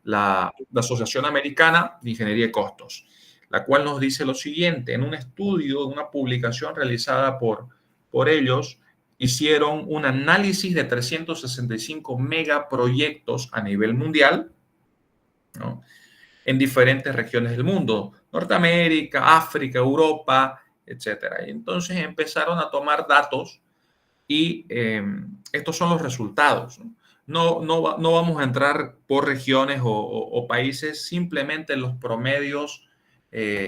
la Asociación Americana de Ingeniería de Costos, la cual nos dice lo siguiente: en un estudio, una publicación realizada por ellos, hicieron un análisis de 365 megaproyectos a nivel mundial, ¿no?, en diferentes regiones del mundo: Norteamérica, África, Europa, etcétera. Y entonces empezaron a tomar datos y estos son los resultados, ¿no? No vamos a entrar por regiones o países, simplemente los promedios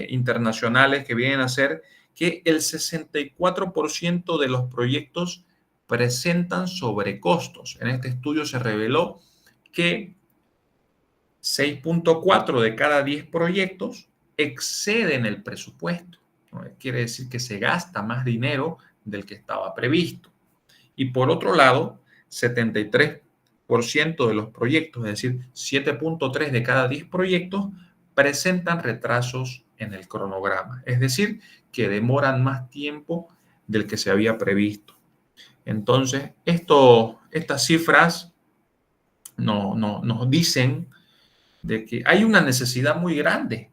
internacionales, que vienen a ser que el 64% de los proyectos presentan sobrecostos. En este estudio se reveló que 6.4 de cada 10 proyectos exceden el presupuesto, ¿no? Quiere decir que se gasta más dinero del que estaba previsto. Y por otro lado, 73% de los proyectos, es decir, 7.3 de cada 10 proyectos, presentan retrasos en el cronograma, es decir, que demoran más tiempo del que se había previsto. Entonces, estas cifras nos dicen de que hay una necesidad muy grande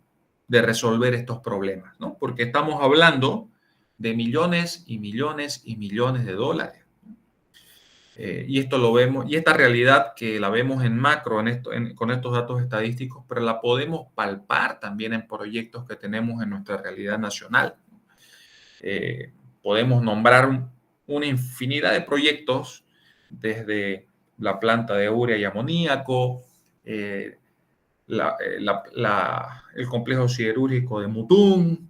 de resolver estos problemas, ¿no? Porque estamos hablando de millones y millones y millones de dólares. Y esto lo vemos, y esta realidad que la vemos en macro con estos datos estadísticos, pero la podemos palpar también en proyectos que tenemos en nuestra realidad nacional. Podemos nombrar una infinidad de proyectos, desde la planta de urea y amoníaco, el complejo siderúrgico de Mutum,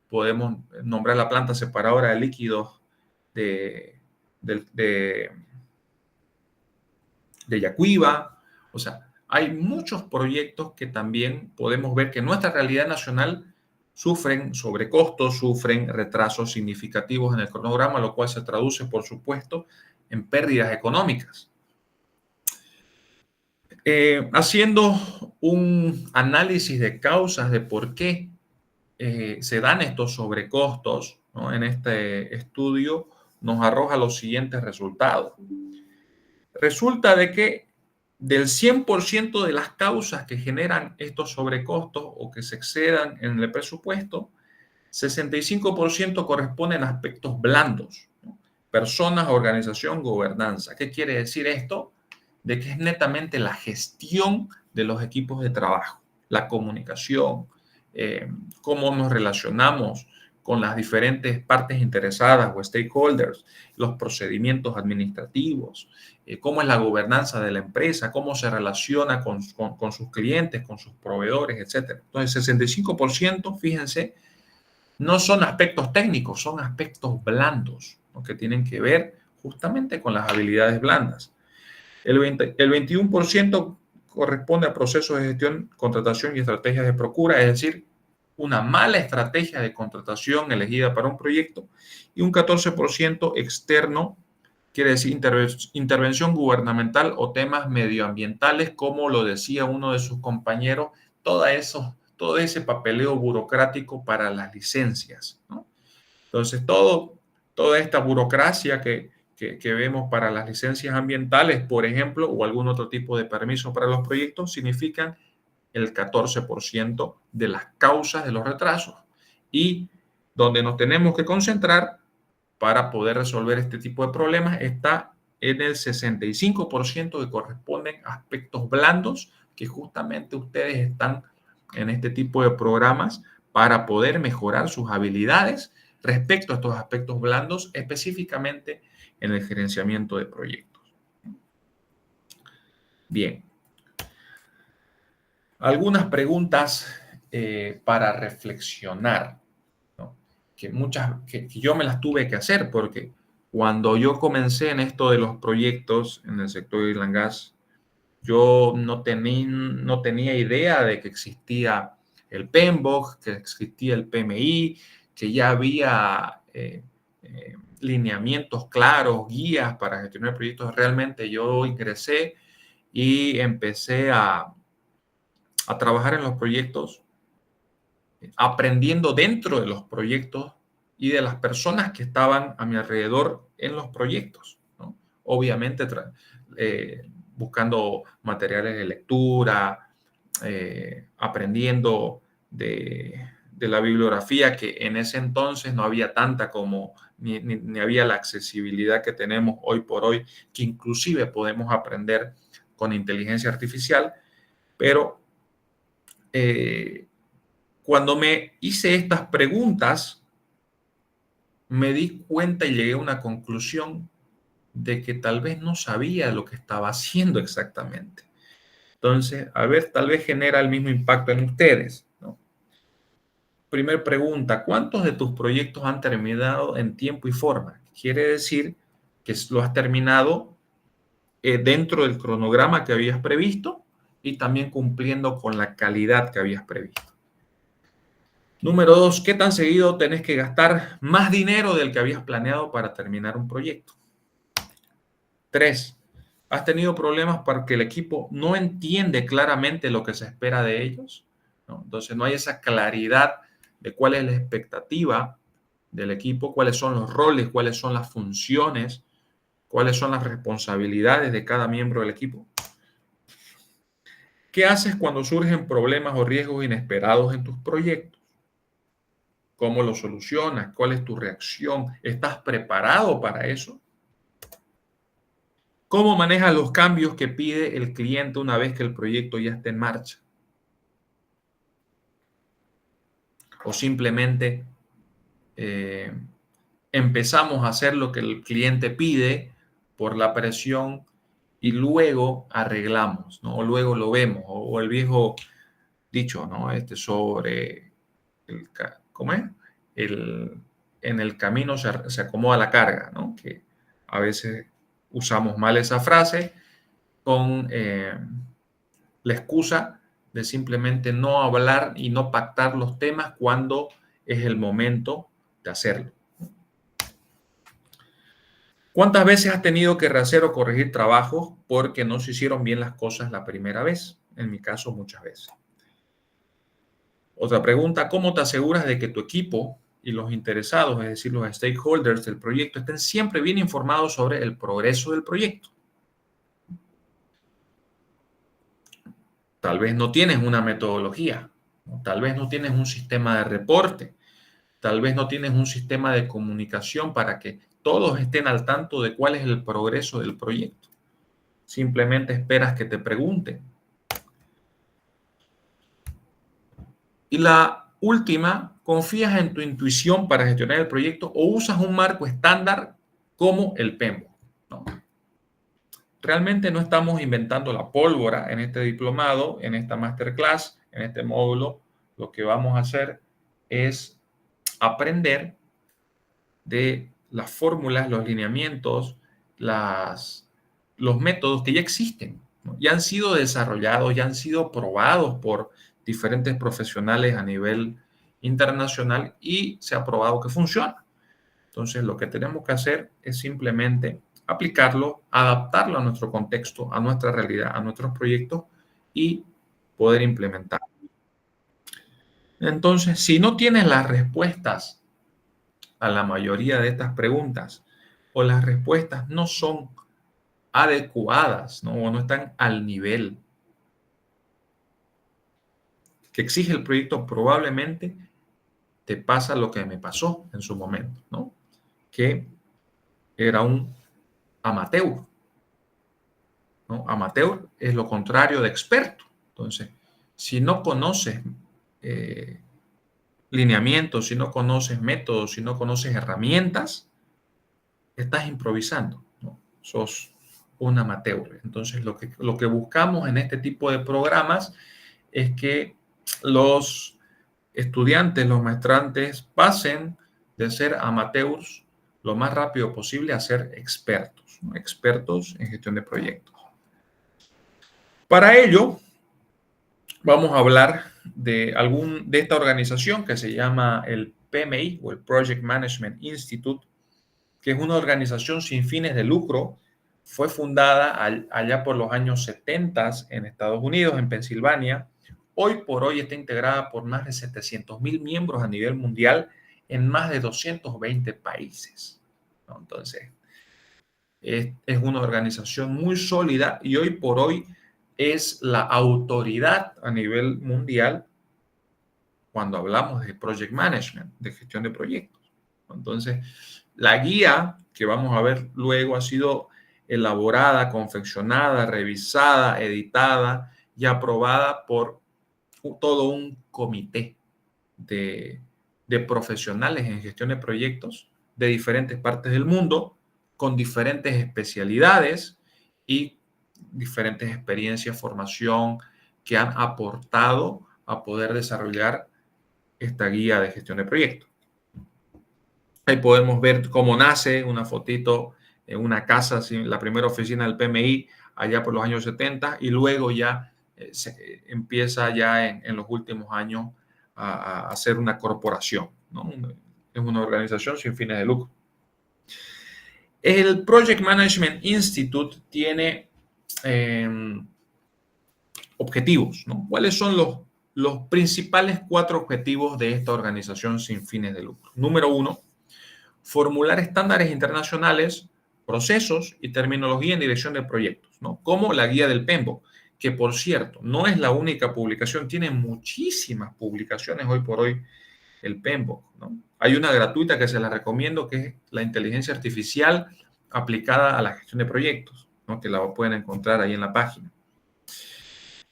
podemos nombrar la planta separadora de líquidos de Yacuiba. O sea, hay muchos proyectos que también podemos ver que en nuestra realidad nacional sufren sobrecostos, sufren retrasos significativos en el cronograma, lo cual se traduce, por supuesto, en pérdidas económicas. Haciendo un análisis de causas de por qué se dan estos sobrecostos, ¿no?, en este estudio nos arroja los siguientes resultados. Resulta de que del 100% de las causas que generan estos sobrecostos o que se excedan en el presupuesto, 65% corresponden a aspectos blandos, ¿no? Personas, organización, gobernanza. ¿Qué quiere decir esto? De que es netamente la gestión de los equipos de trabajo, la comunicación, cómo nos relacionamos con las diferentes partes interesadas o stakeholders, los procedimientos administrativos, cómo es la gobernanza de la empresa, cómo se relaciona con sus clientes, con sus proveedores, etc. Entonces, 65%, fíjense, no son aspectos técnicos, son aspectos blandos, ¿no?, que tienen que ver justamente con las habilidades blandas. El 21% corresponde a procesos de gestión, contratación y estrategias de procura, es decir, una mala estrategia de contratación elegida para un proyecto, y un 14% externo, quiere decir intervención gubernamental o temas medioambientales, como lo decía uno de sus compañeros, todo ese papeleo burocrático para las licencias, ¿no? Entonces, toda esta burocracia que vemos para las licencias ambientales, por ejemplo, o algún otro tipo de permiso para los proyectos, significan el 14% de las causas de los retrasos, y donde nos tenemos que concentrar para poder resolver este tipo de problemas está en el 65% que corresponden a aspectos blandos, que justamente ustedes están en este tipo de programas para poder mejorar sus habilidades respecto a estos aspectos blandos, específicamente en el gerenciamiento de proyectos. Bien. Algunas preguntas para reflexionar, ¿no?, que yo me las tuve que hacer, porque cuando yo comencé en esto de los proyectos en el sector de oil and gas, yo no tenía idea de que existía el PMBOK, que existía el PMI, que ya había lineamientos claros, guías para gestionar proyectos. Realmente yo ingresé y empecé a trabajar en los proyectos, aprendiendo dentro de los proyectos y de las personas que estaban a mi alrededor en los proyectos, ¿no? Obviamente buscando materiales de lectura, aprendiendo de la bibliografía, que en ese entonces no había tanta como, ni había la accesibilidad que tenemos hoy por hoy, que inclusive podemos aprender con inteligencia artificial. Pero cuando me hice estas preguntas, me di cuenta y llegué a una conclusión de que tal vez no sabía lo que estaba haciendo exactamente. Entonces, a ver, tal vez genera el mismo impacto en ustedes, ¿no? Primer pregunta, ¿cuántos de tus proyectos han terminado en tiempo y forma? Quiere decir que lo has terminado dentro del cronograma que habías previsto y también cumpliendo con la calidad que habías previsto. Número 2, ¿qué tan seguido tenés que gastar más dinero del que habías planeado para terminar un proyecto? 3, ¿has tenido problemas porque el equipo no entiende claramente lo que se espera de ellos? ¿No? Entonces no hay esa claridad de cuál es la expectativa del equipo, cuáles son los roles, cuáles son las funciones, cuáles son las responsabilidades de cada miembro del equipo. ¿Qué haces cuando surgen problemas o riesgos inesperados en tus proyectos? ¿Cómo lo solucionas? ¿Cuál es tu reacción? ¿Estás preparado para eso? ¿Cómo manejas los cambios que pide el cliente una vez que el proyecto ya esté en marcha? ¿O simplemente eh, empezamos a hacer lo que el cliente pide por la presión y luego arreglamos, ¿no? O luego lo vemos, o el viejo dicho, ¿no? Sobre ¿cómo es? El, en el camino se acomoda la carga, ¿no? Que a veces usamos mal esa frase con la excusa de simplemente no hablar y no pactar los temas cuando es el momento de hacerlo. ¿Cuántas veces has tenido que rehacer o corregir trabajos porque no se hicieron bien las cosas la primera vez? En mi caso, muchas veces. Otra pregunta, ¿cómo te aseguras de que tu equipo y los interesados, es decir, los stakeholders del proyecto, estén siempre bien informados sobre el progreso del proyecto? Tal vez no tienes una metodología, ¿no? Tal vez no tienes un sistema de reporte, tal vez no tienes un sistema de comunicación para que todos estén al tanto de cuál es el progreso del proyecto. Simplemente esperas que te pregunten. Y la última, ¿confías en tu intuición para gestionar el proyecto o usas un marco estándar como el PMBOK? ¿No? Realmente no estamos inventando la pólvora en este diplomado, en esta masterclass, en este módulo. Lo que vamos a hacer es aprender de las fórmulas, los lineamientos, los métodos que ya existen, ¿no? Ya han sido desarrollados, ya han sido probados por diferentes profesionales a nivel internacional y se ha probado que funciona. Entonces, lo que tenemos que hacer es simplemente aplicarlo, adaptarlo a nuestro contexto, a nuestra realidad, a nuestros proyectos y poder implementar. Entonces, si no tienes las respuestas a la mayoría de estas preguntas o las respuestas no son adecuadas, ¿no? O no están al nivel que exige el proyecto, probablemente te pasa lo que me pasó en su momento, ¿no? Que era un amateur, ¿no? Amateur es lo contrario de experto. Entonces, si no conoces eh, lineamientos, si no conoces métodos, si no conoces herramientas, estás improvisando, ¿no? Sos un amateur. Entonces, lo que buscamos en este tipo de programas es que los estudiantes, los maestrantes, pasen de ser amateurs lo más rápido posible a ser expertos, ¿no? Expertos en gestión de proyectos. Para ello, vamos a hablar de esta organización que se llama el PMI o el Project Management Institute, que es una organización sin fines de lucro. Fue fundada allá por los años 70 en Estados Unidos, en Pensilvania. Hoy por hoy está integrada por más de 700,000 miembros a nivel mundial en más de 220 países, ¿no? Entonces, es una organización muy sólida y hoy por hoy es la autoridad a nivel mundial cuando hablamos de project management, de gestión de proyectos. Entonces, la guía que vamos a ver luego ha sido elaborada, confeccionada, revisada, editada y aprobada por todo un comité de profesionales en gestión de proyectos de diferentes partes del mundo, con diferentes especialidades y diferentes experiencias, formación que han aportado a poder desarrollar esta guía de gestión de proyectos. Ahí podemos ver cómo nace una fotito en una casa, la primera oficina del PMI allá por los años 70 y luego ya se empieza ya en los últimos años a ser una corporación, ¿no? Es una organización sin fines de lucro. El Project Management Institute tiene objetivos, ¿no? ¿Cuáles son los principales 4 objetivos de esta organización sin fines de lucro? Número 1, formular estándares internacionales, procesos y terminología en dirección de proyectos, ¿no? Como la guía del PMBOK, que por cierto, no es la única publicación, tiene muchísimas publicaciones hoy por hoy el PMBOK, ¿no? Hay una gratuita que se la recomiendo, que es la inteligencia artificial aplicada a la gestión de proyectos, ¿no? Que la pueden encontrar ahí en la página.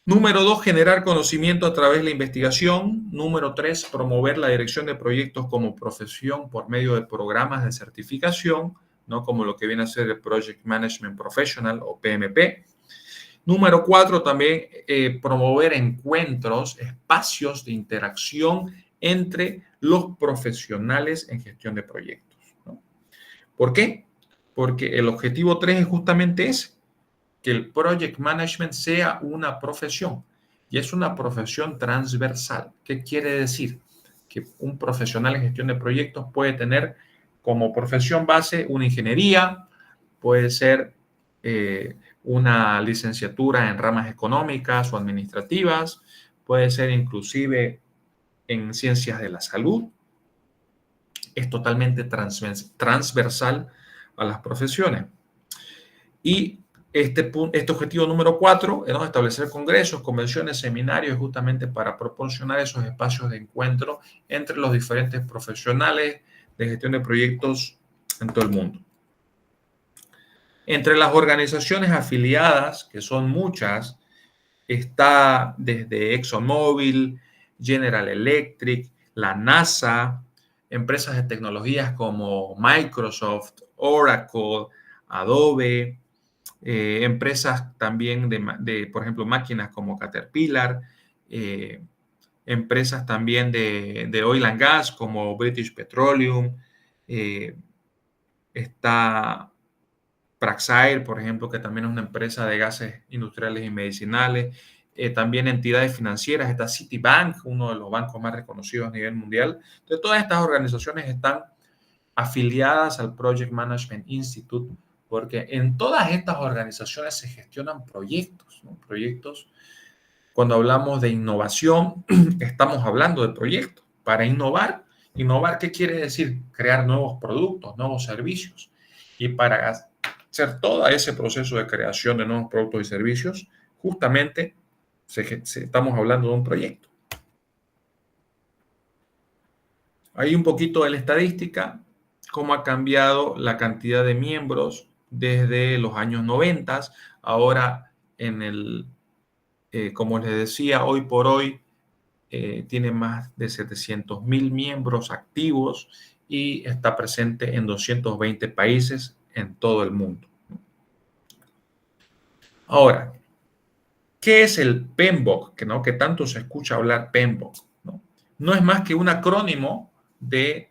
Número 2, generar conocimiento a través de la investigación. Número 3, promover la dirección de proyectos como profesión por medio de programas de certificación, ¿no? Como lo que viene a ser el Project Management Professional o PMP. Número 4, también promover encuentros, espacios de interacción entre los profesionales en gestión de proyectos, ¿no? ¿Por qué? Porque el objetivo 3 es justamente ese, que el project management sea una profesión y es una profesión transversal. ¿Qué quiere decir? Que un profesional en gestión de proyectos puede tener como profesión base una ingeniería, puede ser una licenciatura en ramas económicas o administrativas, puede ser inclusive en ciencias de la salud. Es totalmente transversal a las profesiones. Y este objetivo número 4 es establecer congresos, convenciones, seminarios, justamente para proporcionar esos espacios de encuentro entre los diferentes profesionales de gestión de proyectos en todo el mundo. Entre las organizaciones afiliadas, que son muchas, está desde ExxonMobil, General Electric, la NASA, empresas de tecnologías como Microsoft, Oracle, Adobe, empresas también por ejemplo, máquinas como Caterpillar, empresas también de oil and gas como British Petroleum, está Praxair, por ejemplo, que también es una empresa de gases industriales y medicinales, también entidades financieras, está Citibank, uno de los bancos más reconocidos a nivel mundial. Entonces, todas estas organizaciones están afiliadas al Project Management Institute, porque en todas estas organizaciones se gestionan proyectos, ¿no? Proyectos, cuando hablamos de innovación, estamos hablando de proyectos. Para innovar, ¿innovar qué quiere decir? Crear nuevos productos, nuevos servicios. Y para hacer todo ese proceso de creación de nuevos productos y servicios, justamente estamos hablando de un proyecto. Hay un poquito de la estadística, cómo ha cambiado la cantidad de miembros desde los años 90. Ahora, como les decía, hoy por hoy tiene más de 700,000 miembros activos y está presente en 220 países en todo el mundo. Ahora, ¿qué es el PMBOK? Que tanto se escucha hablar PMBOK, ¿no? No es más que un acrónimo de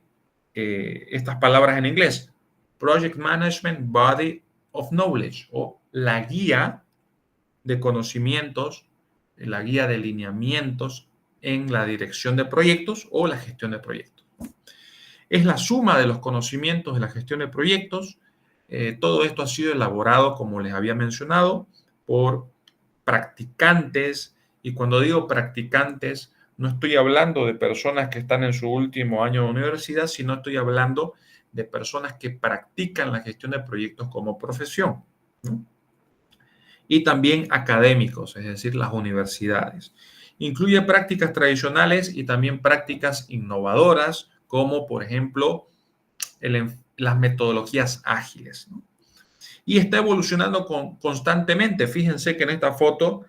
estas palabras en inglés. Project Management Body of Knowledge, o la guía de conocimientos, la guía de lineamientos en la dirección de proyectos o la gestión de proyectos. Es la suma de los conocimientos de la gestión de proyectos. Todo esto ha sido elaborado, como les había mencionado, por practicantes, y cuando digo practicantes, no estoy hablando de personas que están en su último año de universidad, sino estoy hablando de personas que practican la gestión de proyectos como profesión, ¿no? y también académicos, es decir, las universidades. Incluye prácticas tradicionales y también prácticas innovadoras, como por ejemplo las metodologías ágiles, ¿no? Y está evolucionando constantemente. Fíjense que en esta foto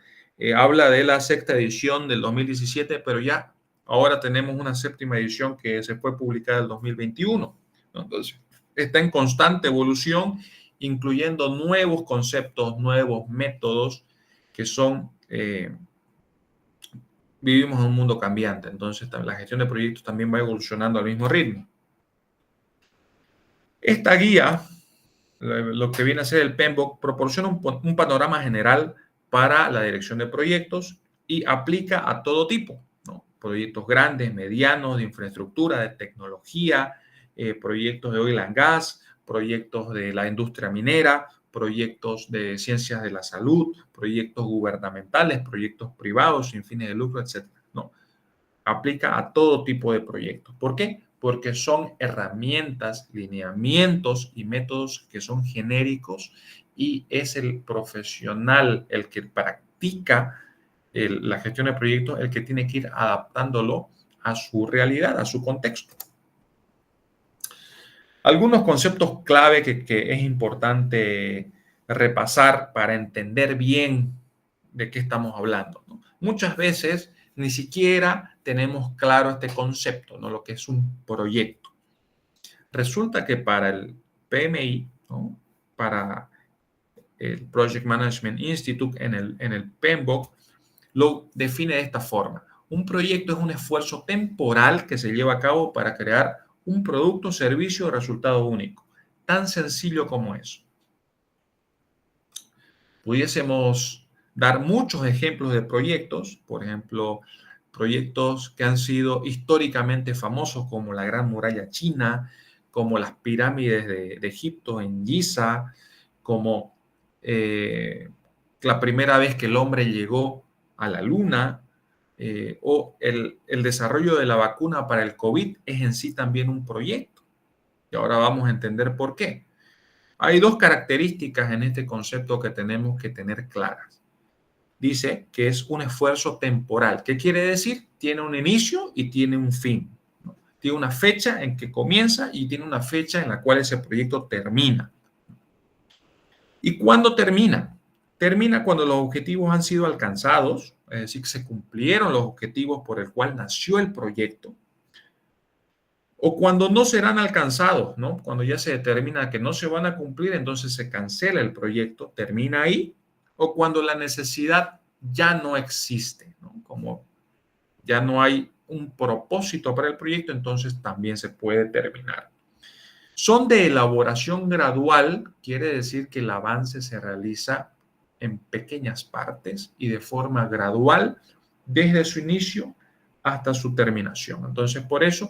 habla de la sexta edición del 2017, pero ya ahora tenemos una séptima edición que se fue publicada en el 2021, ¿no? Entonces, está en constante evolución, incluyendo nuevos conceptos, nuevos métodos que son, vivimos en un mundo cambiante, entonces la gestión de proyectos también va evolucionando al mismo ritmo. Esta guía, lo que viene a ser el PMBOK, proporciona un panorama general para la dirección de proyectos y aplica a todo tipo, ¿no? Proyectos grandes, medianos, de infraestructura, de tecnología, proyectos de oil and gas, proyectos de la industria minera, proyectos de ciencias de la salud, proyectos gubernamentales, proyectos privados sin fines de lucro, etcétera, ¿no? Aplica a todo tipo de proyectos. ¿Por qué? Porque son herramientas, lineamientos y métodos que son genéricos y es el profesional, el que practica la gestión de proyectos, el que tiene que ir adaptándolo a su realidad, a su contexto. Algunos conceptos clave que es importante repasar para entender bien de qué estamos hablando, ¿no? Muchas veces ni siquiera tenemos claro este concepto, ¿no? Lo que es un proyecto. Resulta que para el PMI, ¿no? Para el Project Management Institute en el PMBOK, lo define de esta forma. Un proyecto es un esfuerzo temporal que se lleva a cabo para crear un producto, servicio o resultado único. Tan sencillo como eso. Pudiésemos dar muchos ejemplos de proyectos, por ejemplo, proyectos que han sido históricamente famosos como la Gran Muralla China, como las pirámides de Egipto en Giza, como la primera vez que el hombre llegó a la Luna, o el desarrollo de la vacuna para el COVID es en sí también un proyecto. Y ahora vamos a entender por qué. Hay dos características en este concepto que tenemos que tener claras. Dice que es un esfuerzo temporal. ¿Qué quiere decir? Tiene un inicio y tiene un fin, ¿no? Tiene una fecha en que comienza y tiene una fecha en la cual ese proyecto termina. ¿Y cuándo termina? Termina cuando los objetivos han sido alcanzados, es decir, que se cumplieron los objetivos por el cual nació el proyecto, o cuando no serán alcanzados, ¿no? Cuando ya se determina que no se van a cumplir, entonces se cancela el proyecto, termina ahí, o cuando la necesidad ya no existe, ¿no? Como ya no hay un propósito para el proyecto, entonces también se puede terminar. Son de elaboración gradual, quiere decir que el avance se realiza en pequeñas partes y de forma gradual desde su inicio hasta su terminación. Entonces, por eso,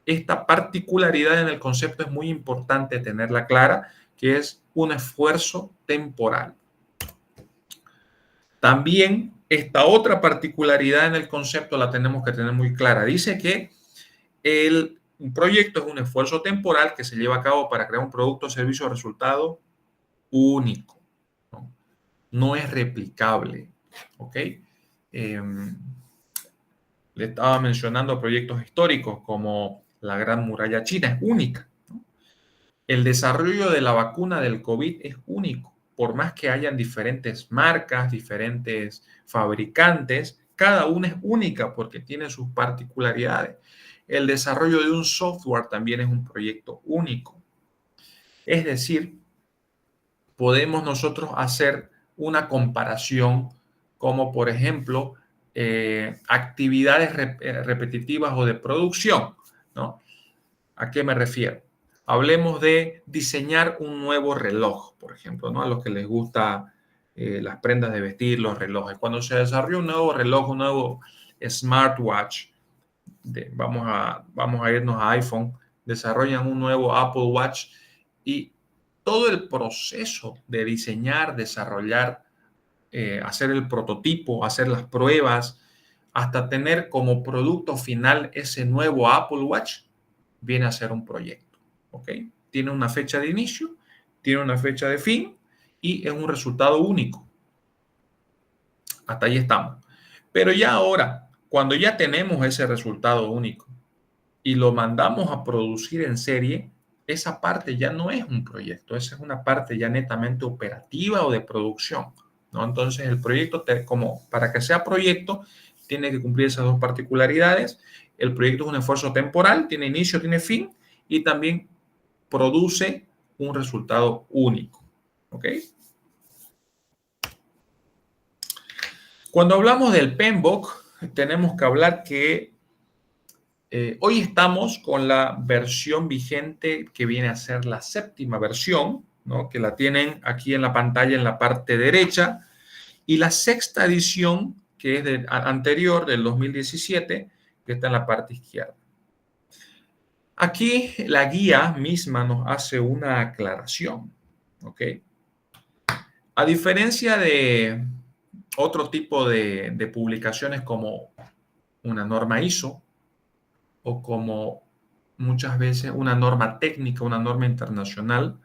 esta particularidad en el concepto es muy importante tenerla clara, que es un esfuerzo temporal. También esta otra particularidad en el concepto la tenemos que tener muy clara. Dice que un proyecto es un esfuerzo temporal que se lleva a cabo para crear un producto, servicio o resultado único, ¿no? No es replicable, ¿ok? Le estaba mencionando proyectos históricos como la Gran Muralla China, es única, ¿no? El desarrollo de la vacuna del COVID es único. Por más que hayan diferentes marcas, diferentes fabricantes, cada una es única porque tiene sus particularidades. El desarrollo de un software también es un proyecto único. Es decir, podemos nosotros hacer una comparación como, por ejemplo, actividades repetitivas o de producción, ¿no? ¿A qué me refiero? Hablemos de diseñar un nuevo reloj, por ejemplo, ¿no? A los que les gusta las prendas de vestir, los relojes. Cuando se desarrolla un nuevo reloj, un nuevo smartwatch, vamos a irnos a iPhone, desarrollan un nuevo Apple Watch y todo el proceso de diseñar, desarrollar, hacer el prototipo, hacer las pruebas, hasta tener como producto final ese nuevo Apple Watch, viene a ser un proyecto, ¿ok? Tiene una fecha de inicio, tiene una fecha de fin y es un resultado único. Hasta ahí estamos. Pero ya ahora, cuando ya tenemos ese resultado único y lo mandamos a producir en serie, esa parte ya no es un proyecto, esa es una parte ya netamente operativa o de producción, ¿no? Entonces, el proyecto, como para que sea proyecto, tiene que cumplir esas dos particularidades. El proyecto es un esfuerzo temporal, tiene inicio, tiene fin y también produce un resultado único, ¿ok? Cuando hablamos del PMBOK, tenemos que hablar que hoy estamos con la versión vigente que viene a ser la séptima versión, ¿no? Que la tienen aquí en la pantalla en la parte derecha, y la sexta edición, que es anterior, del 2017, que está en la parte izquierda. Aquí la guía misma nos hace una aclaración, ¿ok? A diferencia de otro tipo de publicaciones como una norma ISO o como muchas veces una norma técnica, una norma internacional,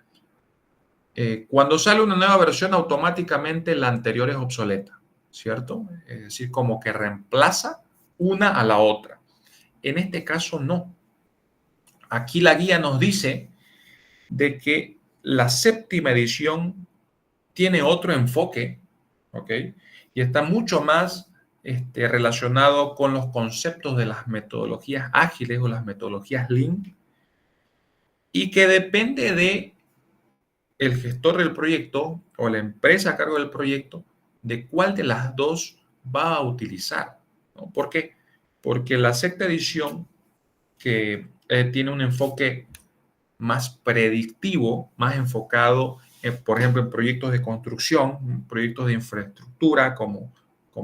cuando sale una nueva versión automáticamente la anterior es obsoleta, ¿cierto? Es decir, como que reemplaza una a la otra. En este caso no. Aquí la guía nos dice de que la séptima edición tiene otro enfoque, ¿ok? Y está mucho más relacionado con los conceptos de las metodologías ágiles o las metodologías Lean, y que depende de el gestor del proyecto o la empresa a cargo del proyecto de cuál de las dos va a utilizar, ¿no? ¿Por qué? Porque la sexta edición, que tiene un enfoque más predictivo, más enfocado, por ejemplo, en proyectos de construcción, proyectos de infraestructura, como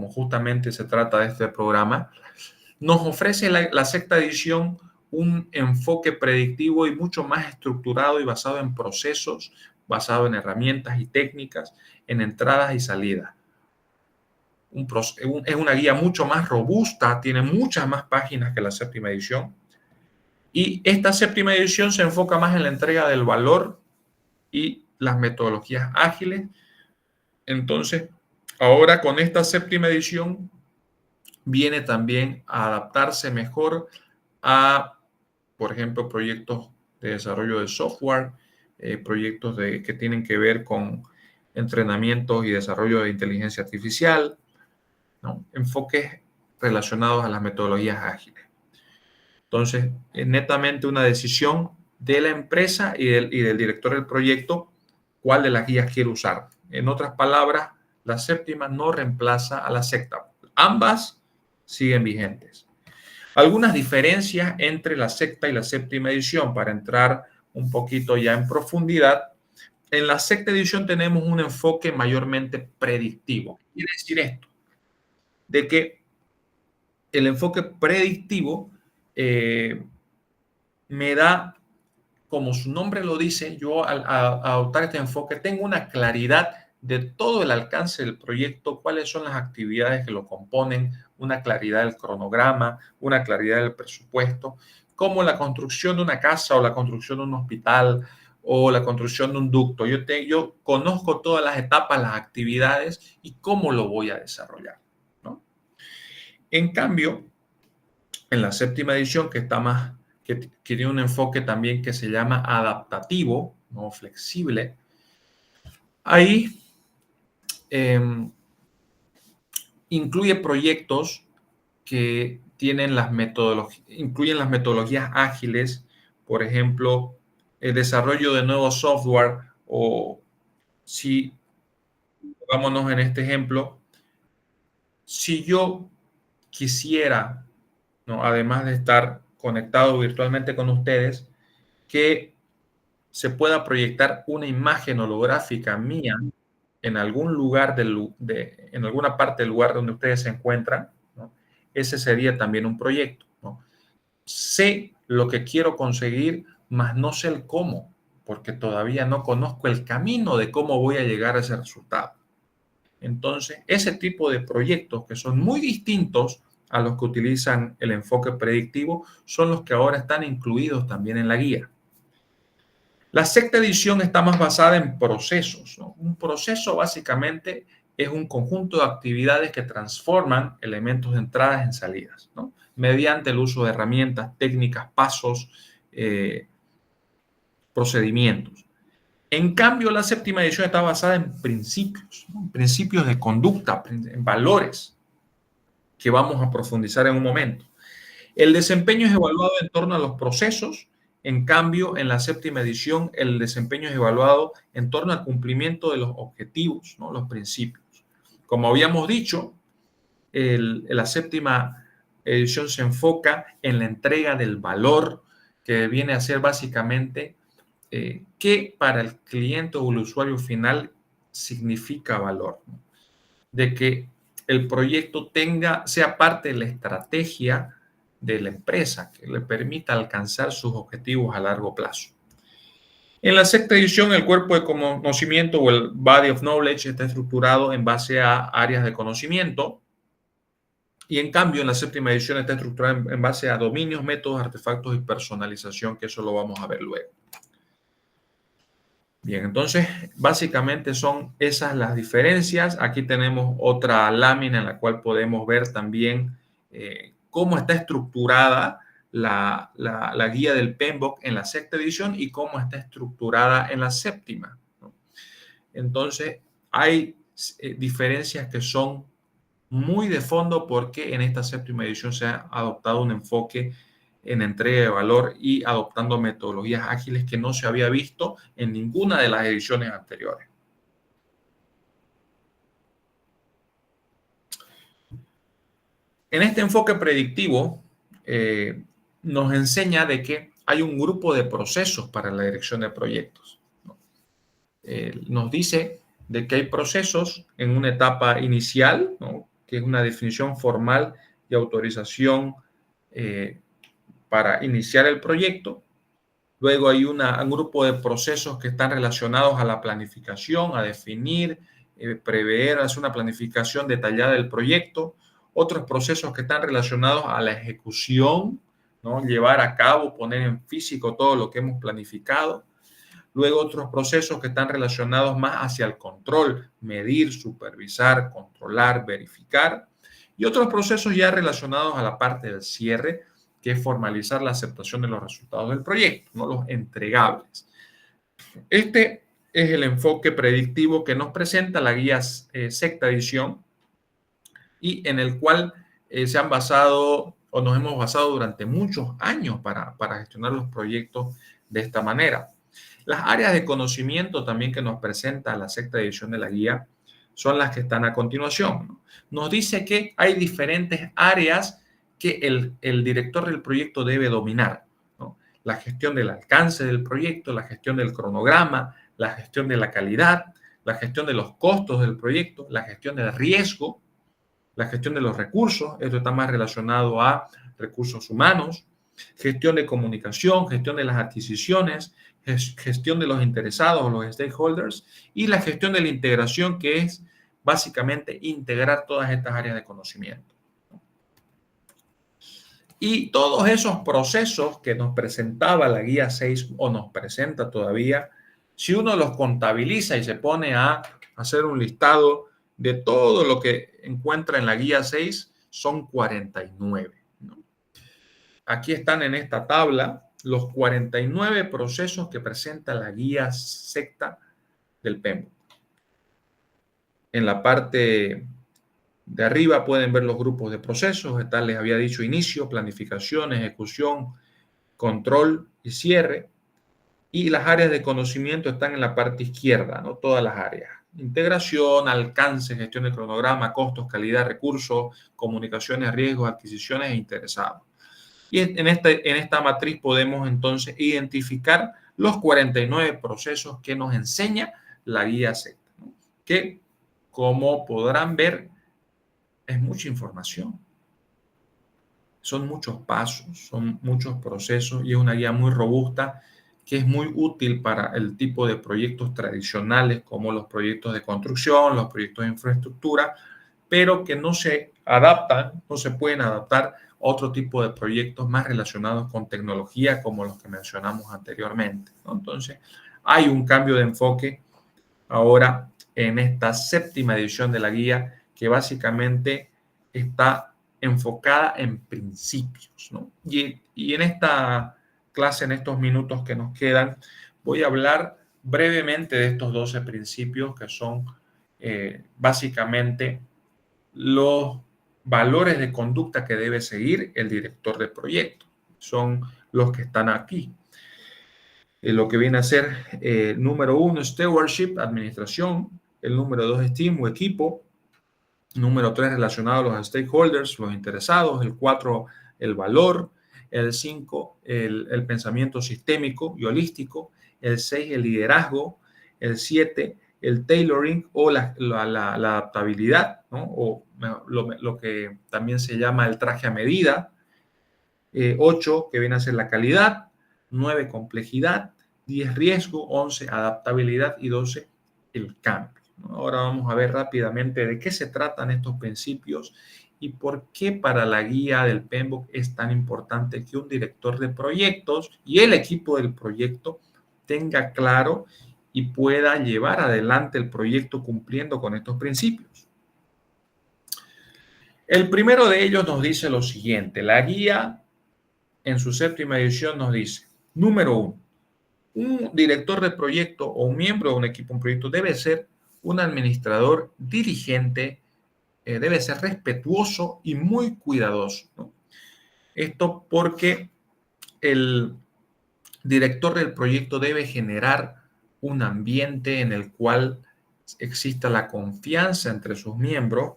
justamente se trata de este programa, nos ofrece la sexta edición un enfoque predictivo y mucho más estructurado y basado en procesos, basado en herramientas y técnicas, en entradas y salidas. Es una guía mucho más robusta, tiene muchas más páginas que la séptima edición. Y esta séptima edición se enfoca más en la entrega del valor y las metodologías ágiles. Entonces, ahora con esta séptima edición viene también a adaptarse mejor a, por ejemplo, proyectos de desarrollo de software, proyectos que tienen que ver con entrenamientos y desarrollo de inteligencia artificial, ¿no? Enfoques relacionados a las metodologías ágiles. Entonces, es netamente una decisión de la empresa y del director del proyecto cuál de las guías quiere usar. En otras palabras, la séptima no reemplaza a la sexta. Ambas siguen vigentes. Algunas diferencias entre la sexta y la séptima edición, para entrar un poquito ya en profundidad. En la sexta edición tenemos un enfoque mayormente predictivo. ¿Qué quiere decir esto? De que el enfoque predictivo me da, como su nombre lo dice, yo al adoptar este enfoque tengo una claridad de todo el alcance del proyecto, cuáles son las actividades que lo componen, una claridad del cronograma, una claridad del presupuesto, como la construcción de una casa o la construcción de un hospital o la construcción de un ducto. Yo conozco todas las etapas, las actividades y cómo lo voy a desarrollar, ¿no? En cambio, en la séptima edición, que está más, que tiene un enfoque también que se llama adaptativo, no flexible, ahí incluye proyectos que tienen incluyen las metodologías ágiles, por ejemplo, el desarrollo de nuevo software, o si, vámonos en este ejemplo, si yo quisiera, ¿no? Además de estar conectado virtualmente con ustedes, que se pueda proyectar una imagen holográfica mía en algún lugar, en alguna parte del lugar donde ustedes se encuentran, ¿no? Ese sería también un proyecto, ¿no? Sé lo que quiero conseguir, mas no sé el cómo, porque todavía no conozco el camino de cómo voy a llegar a ese resultado. Entonces, ese tipo de proyectos, que son muy distintos a los que utilizan el enfoque predictivo, son los que ahora están incluidos también en la guía. La sexta edición está más basada en procesos, ¿no? Un proceso básicamente es un conjunto de actividades que transforman elementos de entradas en salidas, ¿no? Mediante el uso de herramientas, técnicas, pasos, procedimientos. En cambio, la séptima edición está basada en principios, ¿no? Principios de conducta, en valores que vamos a profundizar en un momento. El desempeño es evaluado en torno a los procesos. En cambio, en la séptima edición, el desempeño es evaluado en torno al cumplimiento de los objetivos, ¿no? Los principios. Como habíamos dicho, la séptima edición se enfoca en la entrega del valor, que viene a ser básicamente qué para el cliente o el usuario final significa valor, ¿no? De que el proyecto sea parte de la estrategia de la empresa, que le permita alcanzar sus objetivos a largo plazo. En la sexta edición, el cuerpo de conocimiento o el body of knowledge está estructurado en base a áreas de conocimiento, y en cambio en la séptima edición está estructurada en base a dominios, métodos, artefactos y personalización, que eso lo vamos a ver luego. Bien, entonces básicamente son esas las diferencias. Aquí tenemos otra lámina en la cual podemos ver también cómo está estructurada la guía del PMBOK en la sexta edición y cómo está estructurada en la séptima, ¿no? Entonces hay diferencias que son muy de fondo, porque en esta séptima edición se ha adoptado un enfoque en entrega de valor y adoptando metodologías ágiles que no se había visto en ninguna de las ediciones anteriores. En este enfoque predictivo nos enseña de que hay un grupo de procesos para la dirección de proyectos, ¿no? Nos dice de que hay procesos en una etapa inicial, ¿no? Que es una definición formal y autorización para iniciar el proyecto. Luego hay un grupo de procesos que están relacionados a la planificación, a definir, prever, hacer una planificación detallada del proyecto. Otros procesos que están relacionados a la ejecución, ¿no? Llevar a cabo, poner en físico todo lo que hemos planificado. Luego otros procesos que están relacionados más hacia el control, medir, supervisar, controlar, verificar. Y otros procesos ya relacionados a la parte del cierre, que es formalizar la aceptación de los resultados del proyecto, ¿no? Los entregables. Este es el enfoque predictivo que nos presenta la guía sexta edición, y en el cual se han basado o nos hemos basado durante muchos años para gestionar los proyectos de esta manera. Las áreas de conocimiento también que nos presenta la sexta edición de la guía son las que están a continuación, ¿no? Nos dice que hay diferentes áreas que el director del proyecto debe dominar, ¿no? La gestión del alcance del proyecto, la gestión del cronograma, la gestión de la calidad, la gestión de los costos del proyecto, la gestión del riesgo, la gestión de los recursos. Esto está más relacionado a recursos humanos, gestión de comunicación, gestión de las adquisiciones, gestión de los interesados, los stakeholders, y la gestión de la integración, que es básicamente integrar todas estas áreas de conocimiento. Y todos esos procesos que nos presentaba la guía 6 o nos presenta todavía, si uno los contabiliza y se pone a hacer un listado de todo lo que encuentra en la guía 6, son 49, ¿no? Aquí están en esta tabla los 49 procesos que presenta la guía sexta del PMBOK. En la parte de arriba pueden ver los grupos de procesos. Les había dicho inicio, planificación, ejecución, control y cierre. Y las áreas de conocimiento están en la parte izquierda, ¿no? Todas las áreas. Integración, alcance, gestión de cronograma, costos, calidad, recursos, comunicaciones, riesgos, adquisiciones e interesados. Y en esta matriz podemos entonces identificar los 49 procesos que nos enseña la guía sexta, ¿no? Que, como podrán ver, es mucha información. Son muchos pasos, son muchos procesos, y es una guía muy robusta que es muy útil para el tipo de proyectos tradicionales como los proyectos de construcción, los proyectos de infraestructura, pero que no se adaptan, no se pueden adaptar a otro tipo de proyectos más relacionados con tecnología, como los que mencionamos anteriormente, ¿no? Entonces, hay un cambio de enfoque ahora en esta séptima edición de la guía, que básicamente está enfocada en principios, ¿no? Y en esta clase, en estos minutos que nos quedan, voy a hablar brevemente de estos 12 principios que son básicamente los valores de conducta que debe seguir el director de proyecto. Son los que están aquí. Lo que viene a ser número 1, stewardship, administración. El número 2 es team o equipo. Número 3, relacionado a los stakeholders, los interesados. El 4, el valor. El 5, el pensamiento sistémico y holístico. El 6, el liderazgo. El 7, el tailoring o la adaptabilidad, ¿no? O lo que también se llama el traje a medida. 8, que viene a ser la calidad. 9, complejidad. 10, riesgo. 11, adaptabilidad. Y 12, el cambio. Ahora vamos a ver rápidamente de qué se tratan estos principios y por qué para la guía del PMBOK es tan importante que un director de proyectos y el equipo del proyecto tenga claro y pueda llevar adelante el proyecto cumpliendo con estos principios. El primero de ellos nos dice lo siguiente. La guía en su séptima edición nos dice, número 1, un director de proyecto o un miembro de un equipo, un proyecto, debe ser un administrador diligente, debe ser respetuoso y muy cuidadoso, ¿no? Esto porque el director del proyecto debe generar un ambiente en el cual exista la confianza entre sus miembros,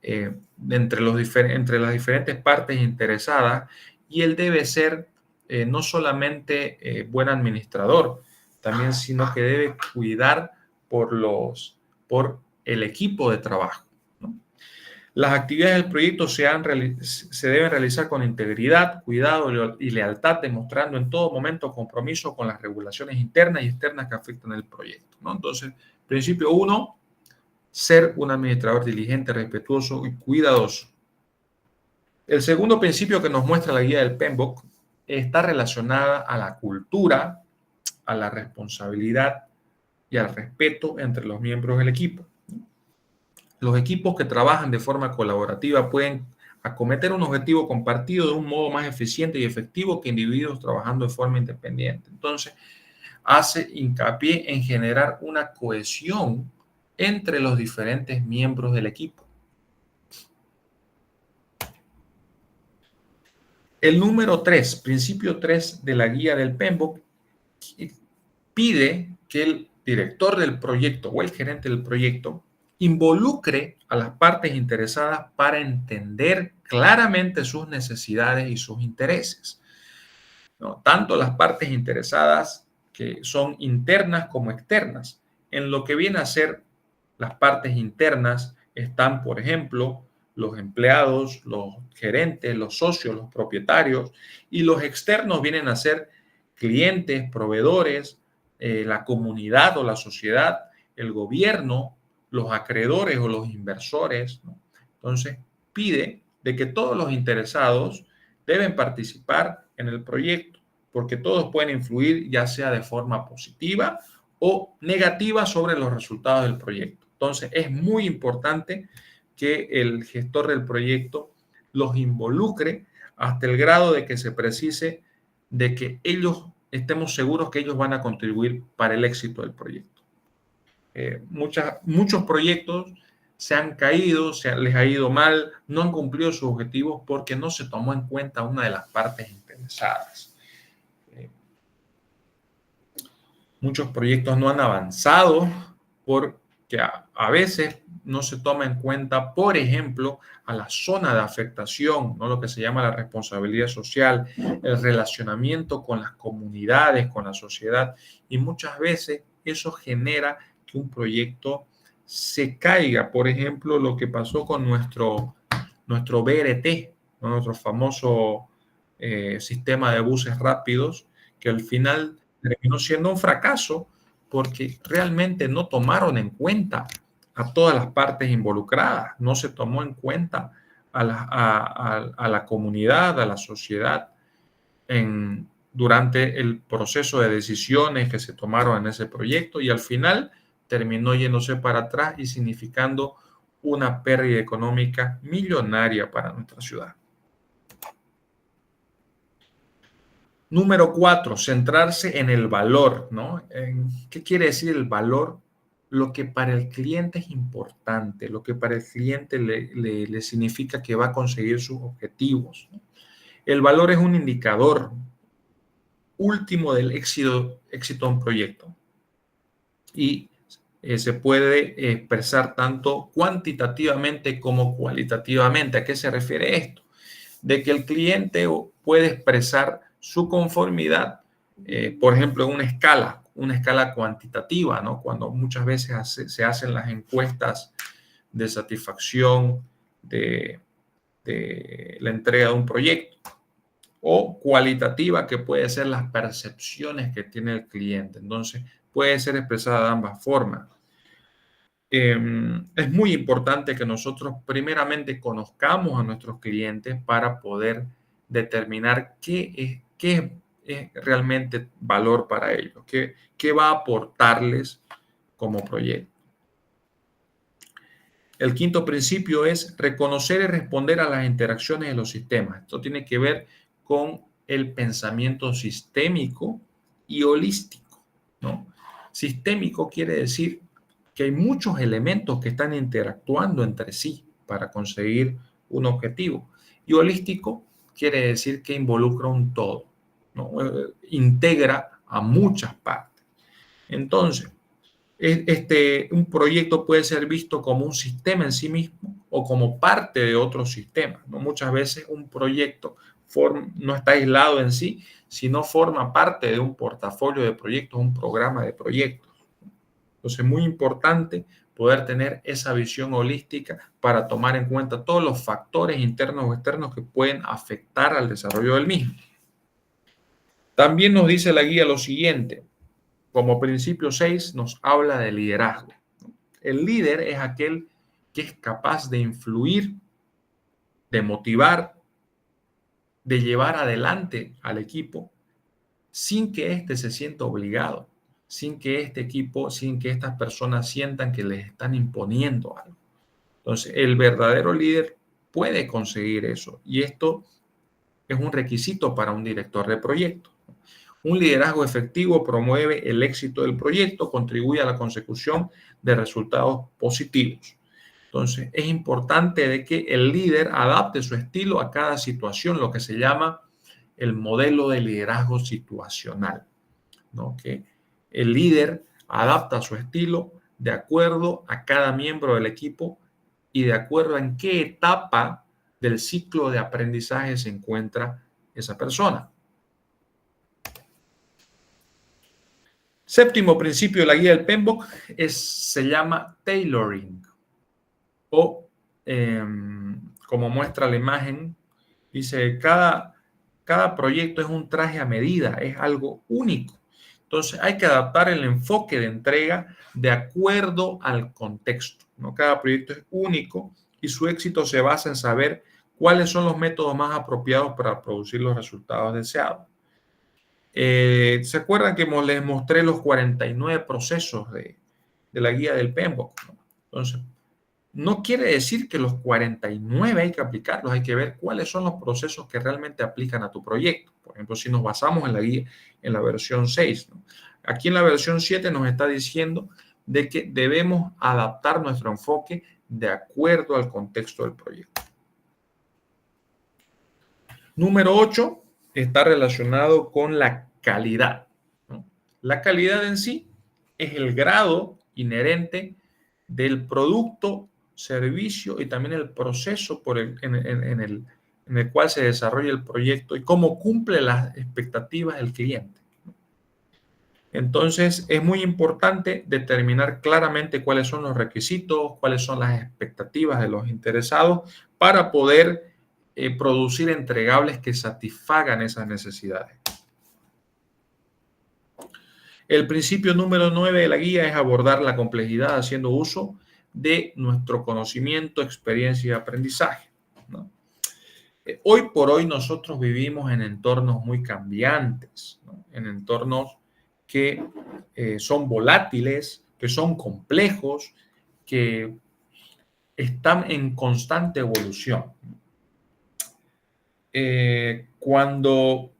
entre las diferentes partes interesadas, y él debe ser no solamente buen administrador, también, sino que debe cuidar por el equipo de trabajo, ¿no? Las actividades del proyecto se deben realizar con integridad, cuidado y lealtad, demostrando en todo momento compromiso con las regulaciones internas y externas que afectan el proyecto, ¿no? Entonces, principio 1, ser un administrador diligente, respetuoso y cuidadoso. El segundo principio que nos muestra la guía del PMBOK está relacionada a la cultura, a la responsabilidad y al respeto entre los miembros del equipo. Los equipos que trabajan de forma colaborativa pueden acometer un objetivo compartido de un modo más eficiente y efectivo que individuos trabajando de forma independiente. Entonces, hace hincapié en generar una cohesión entre los diferentes miembros del equipo. El número 3, principio 3 de la guía del PMBOK, pide que el director del proyecto o el gerente del proyecto involucre a las partes interesadas para entender claramente sus necesidades y sus intereses, ¿no? Tanto las partes interesadas que son internas como externas. En lo que viene a ser las partes internas están, por ejemplo, los empleados, los gerentes, los socios, los propietarios, y los externos vienen a ser clientes, proveedores, la comunidad o la sociedad, el gobierno, los acreedores o los inversores, ¿no? Entonces, pide de que todos los interesados deben participar en el proyecto, porque todos pueden influir ya sea de forma positiva o negativa sobre los resultados del proyecto. Entonces, es muy importante que el gestor del proyecto los involucre hasta el grado de que se precise de que ellos estemos seguros que ellos van a contribuir para el éxito del proyecto. Muchos proyectos se han caído, les ha ido mal, no han cumplido sus objetivos porque no se tomó en cuenta una de las partes interesadas. Muchos proyectos no han avanzado porque a veces no se toma en cuenta, por ejemplo, a la zona de afectación, ¿no? Lo que se llama la responsabilidad social, el relacionamiento con las comunidades, con la sociedad, y muchas veces eso genera que un proyecto se caiga. Por ejemplo, lo que pasó con nuestro BRT, ¿no? Nuestro famoso sistema de buses rápidos, que al final terminó siendo un fracaso porque realmente no tomaron en cuenta a todas las partes involucradas, no se tomó en cuenta a la comunidad, a la sociedad durante el proceso de decisiones que se tomaron en ese proyecto, y al final terminó yéndose para atrás y significando una pérdida económica millonaria para nuestra ciudad. Número 4, centrarse en el valor, ¿no? ¿Qué quiere decir el valor? Lo que para el cliente es importante, lo que para el cliente le significa que va a conseguir sus objetivos, ¿no? El valor es un indicador último del éxito de un proyecto y se puede expresar tanto cuantitativamente como cualitativamente. ¿A qué se refiere esto? De que el cliente puede expresar su conformidad, por ejemplo, en una escala cuantitativa, ¿no? Cuando muchas veces se hacen las encuestas de satisfacción de la entrega de un proyecto, o cualitativa, que puede ser las percepciones que tiene el cliente. Entonces, puede ser expresada de ambas formas. Es muy importante que nosotros primeramente conozcamos a nuestros clientes para poder determinar qué es realmente valor para ellos, qué va a aportarles como proyecto. El quinto principio es reconocer y responder a las interacciones de los sistemas. Esto tiene que ver con el pensamiento sistémico y holístico, ¿no? Sistémico quiere decir que hay muchos elementos que están interactuando entre sí para conseguir un objetivo. Y holístico quiere decir que involucra un todo, ¿no? Integra a muchas partes. Entonces, un proyecto puede ser visto como un sistema en sí mismo o como parte de otro sistema, ¿no? Muchas veces un proyecto no está aislado en sí, sino forma parte de un portafolio de proyectos, un programa de proyectos. Entonces es muy importante poder tener esa visión holística para tomar en cuenta todos los factores internos o externos que pueden afectar al desarrollo del mismo. También nos dice la guía lo siguiente: como principio 6 nos habla de liderazgo. El líder es aquel que es capaz de influir, de motivar, de llevar adelante al equipo sin que éste se sienta obligado, sin que sin que estas personas sientan que les están imponiendo algo. Entonces, el verdadero líder puede conseguir eso, y esto es un requisito para un director de proyecto. Un liderazgo efectivo promueve el éxito del proyecto, contribuye a la consecución de resultados positivos. Entonces, es importante de que el líder adapte su estilo a cada situación, lo que se llama el modelo de liderazgo situacional, ¿no? Que el líder adapta su estilo de acuerdo a cada miembro del equipo y de acuerdo en qué etapa del ciclo de aprendizaje se encuentra esa persona. Séptimo principio de la guía del PMBOK se llama tailoring, o como muestra la imagen, dice cada proyecto es un traje a medida, es algo único. Entonces hay que adaptar el enfoque de entrega de acuerdo al contexto, ¿no? Cada proyecto es único y su éxito se basa en saber cuáles son los métodos más apropiados para producir los resultados deseados. ¿Se acuerdan que les mostré los 49 procesos de la guía del PMBOK, ¿no? Entonces, no quiere decir que los 49 hay que aplicarlos, hay que ver cuáles son los procesos que realmente aplican a tu proyecto. Por ejemplo, si nos basamos en la guía, en la versión 6, ¿no? Aquí en la versión 7 nos está diciendo de que debemos adaptar nuestro enfoque de acuerdo al contexto del proyecto. Número 8 está relacionado con la calidad, ¿no? La calidad en sí es el grado inherente del producto, servicio y también el proceso en el cual se desarrolla el proyecto y cómo cumple las expectativas del cliente. Entonces, es muy importante determinar claramente cuáles son los requisitos, cuáles son las expectativas de los interesados para poder producir entregables que satisfagan esas necesidades. El principio número 9 de la guía es abordar la complejidad haciendo uso de nuestro conocimiento, experiencia y aprendizaje, ¿no? Hoy por hoy nosotros vivimos en entornos muy cambiantes, ¿no? En entornos que son volátiles, que son complejos, que están en constante evolución. Cuando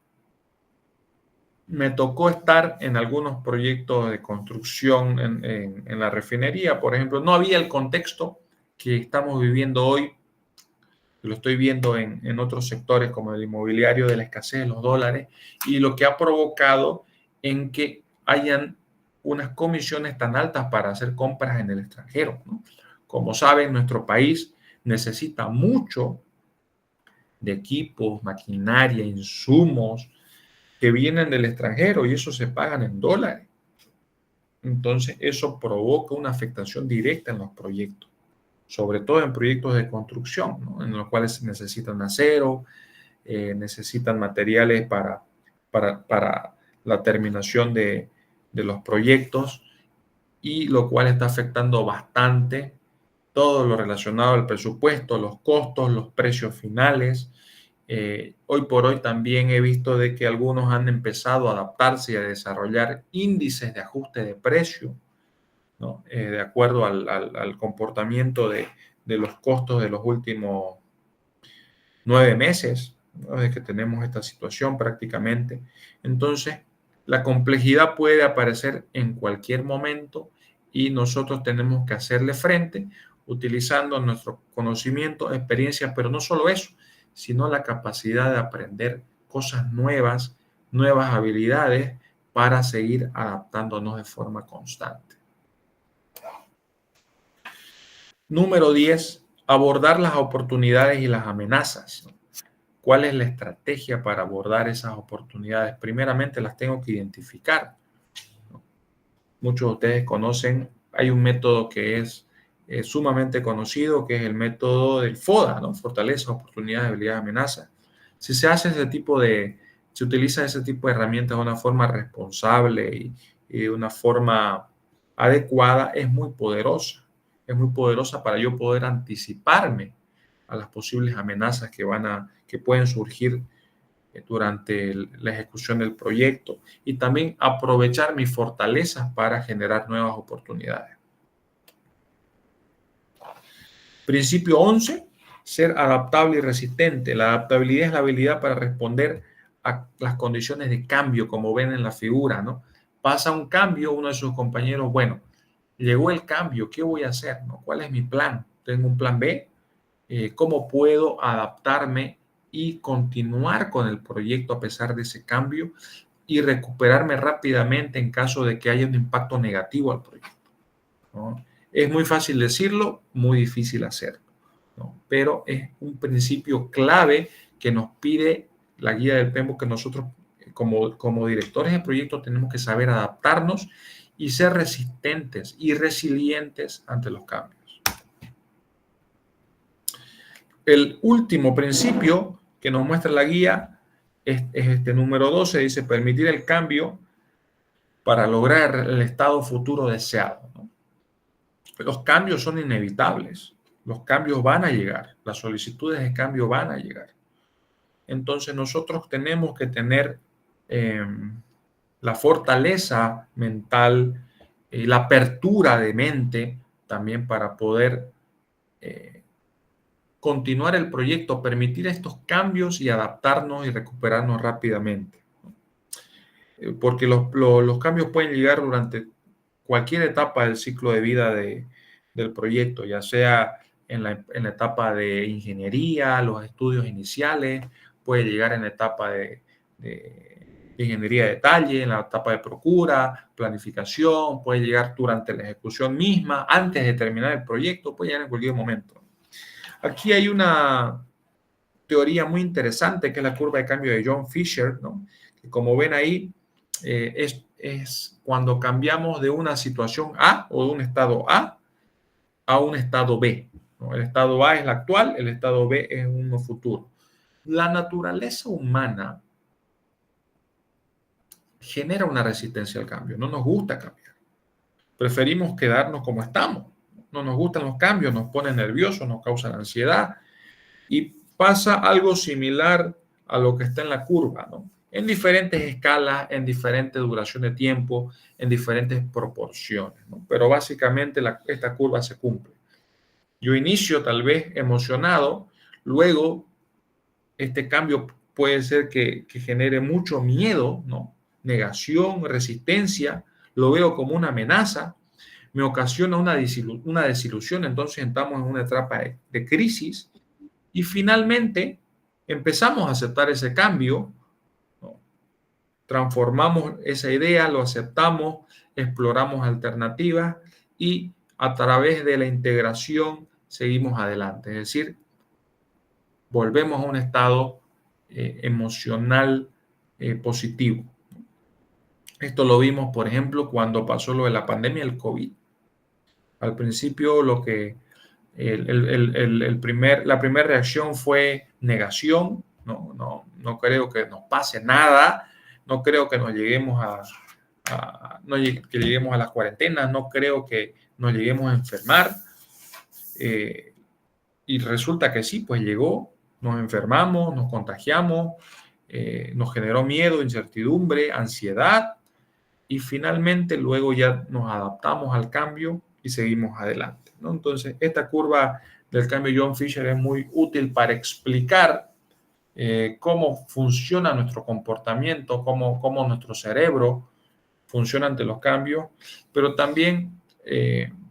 me tocó estar en algunos proyectos de construcción en la refinería, por ejemplo, no había el contexto que estamos viviendo hoy, que lo estoy viendo en otros sectores como el inmobiliario, de la escasez de los dólares, y lo que ha provocado en que hayan unas comisiones tan altas para hacer compras en el extranjero, ¿no? Como saben, nuestro país necesita mucho de equipos, maquinaria, insumos que vienen del extranjero y eso se pagan en dólares. Entonces, eso provoca una afectación directa en los proyectos, sobre todo en proyectos de construcción, ¿no? En los cuales se necesitan acero, necesitan materiales para la terminación de los proyectos, y lo cual está afectando bastante todo lo relacionado al presupuesto, los costos, los precios finales. Hoy por hoy también he visto de que algunos han empezado a adaptarse y a desarrollar índices de ajuste de precio, ¿no? De acuerdo al comportamiento de los costos de los últimos 9 meses, ¿no? Desde que tenemos esta situación prácticamente. Entonces, la complejidad puede aparecer en cualquier momento y nosotros tenemos que hacerle frente utilizando nuestro conocimiento, experiencia, pero no solo eso, sino la capacidad de aprender cosas nuevas, nuevas habilidades para seguir adaptándonos de forma constante. Número 10, abordar las oportunidades y las amenazas. ¿Cuál es la estrategia para abordar esas oportunidades? Primeramente las tengo que identificar. Muchos de ustedes conocen, hay un método que es sumamente conocido, que es el método del FODA, ¿no? Fortaleza, oportunidades, habilidades, amenazas. Si se hace se utiliza ese tipo de herramientas de una forma responsable y de una forma adecuada, es muy poderosa. Es muy poderosa para yo poder anticiparme a las posibles amenazas que pueden surgir durante la ejecución del proyecto, y también aprovechar mis fortalezas para generar nuevas oportunidades. Principio 11, ser adaptable y resistente. La adaptabilidad es la habilidad para responder a las condiciones de cambio, como ven en la figura, ¿no? Pasa un cambio, uno de sus compañeros, bueno, llegó el cambio, ¿qué voy a hacer, no? ¿Cuál es mi plan? ¿Tengo un plan B? ¿Cómo puedo adaptarme y continuar con el proyecto a pesar de ese cambio y recuperarme rápidamente en caso de que haya un impacto negativo al proyecto, ¿no? Es muy fácil decirlo, muy difícil hacerlo, ¿no? Pero es un principio clave que nos pide la guía del PMBOK, que nosotros como directores de proyectos tenemos que saber adaptarnos y ser resistentes y resilientes ante los cambios. El último principio que nos muestra la guía es este número 12, dice permitir el cambio para lograr el estado futuro deseado, ¿no? Los cambios son inevitables, los cambios van a llegar, las solicitudes de cambio van a llegar. Entonces nosotros tenemos que tener la fortaleza mental y la apertura de mente también para poder continuar el proyecto, permitir estos cambios y adaptarnos y recuperarnos rápidamente. Porque los cambios pueden llegar durante cualquier etapa del ciclo de vida del proyecto, ya sea en la etapa de ingeniería, los estudios iniciales, puede llegar en la etapa de ingeniería de detalle, en la etapa de procura, planificación, puede llegar durante la ejecución misma, antes de terminar el proyecto, puede llegar en cualquier momento. Aquí hay una teoría muy interesante que es la curva de cambio de John Fisher, ¿no? Que como ven ahí, es cuando cambiamos de una situación A o de un estado A un estado B, ¿no? El estado A es el actual, el estado B es uno futuro. La naturaleza humana genera una resistencia al cambio, no nos gusta cambiar. Preferimos quedarnos como estamos. No nos gustan los cambios, nos ponen nerviosos, nos causan ansiedad. Y pasa algo similar a lo que está en la curva, ¿no? en diferentes escalas, en diferente duración de tiempo, en diferentes proporciones, ¿no? Pero básicamente esta curva se cumple. Yo inicio tal vez emocionado, luego este cambio puede ser que genere mucho miedo, ¿no? Negación, resistencia, lo veo como una amenaza, me ocasiona una desilusión, entonces entramos en una etapa de crisis y finalmente empezamos a aceptar ese cambio, ¿no? Transformamos esa idea, lo aceptamos, exploramos alternativas y a través de la integración seguimos adelante. Es decir, volvemos a un estado emocional positivo. Esto lo vimos, por ejemplo, cuando pasó lo de la pandemia del COVID. Al principio la primera reacción fue negación. No creo que nos pase nada, no creo que nos lleguemos que lleguemos a las cuarentenas, no creo que nos lleguemos a enfermar. Y resulta que sí, pues llegó, nos enfermamos, nos contagiamos, nos generó miedo, incertidumbre, ansiedad y finalmente luego ya nos adaptamos al cambio y seguimos adelante, ¿no? Entonces, esta curva del cambio John Fisher es muy útil para explicar cómo funciona nuestro comportamiento, cómo nuestro cerebro funciona ante los cambios, pero también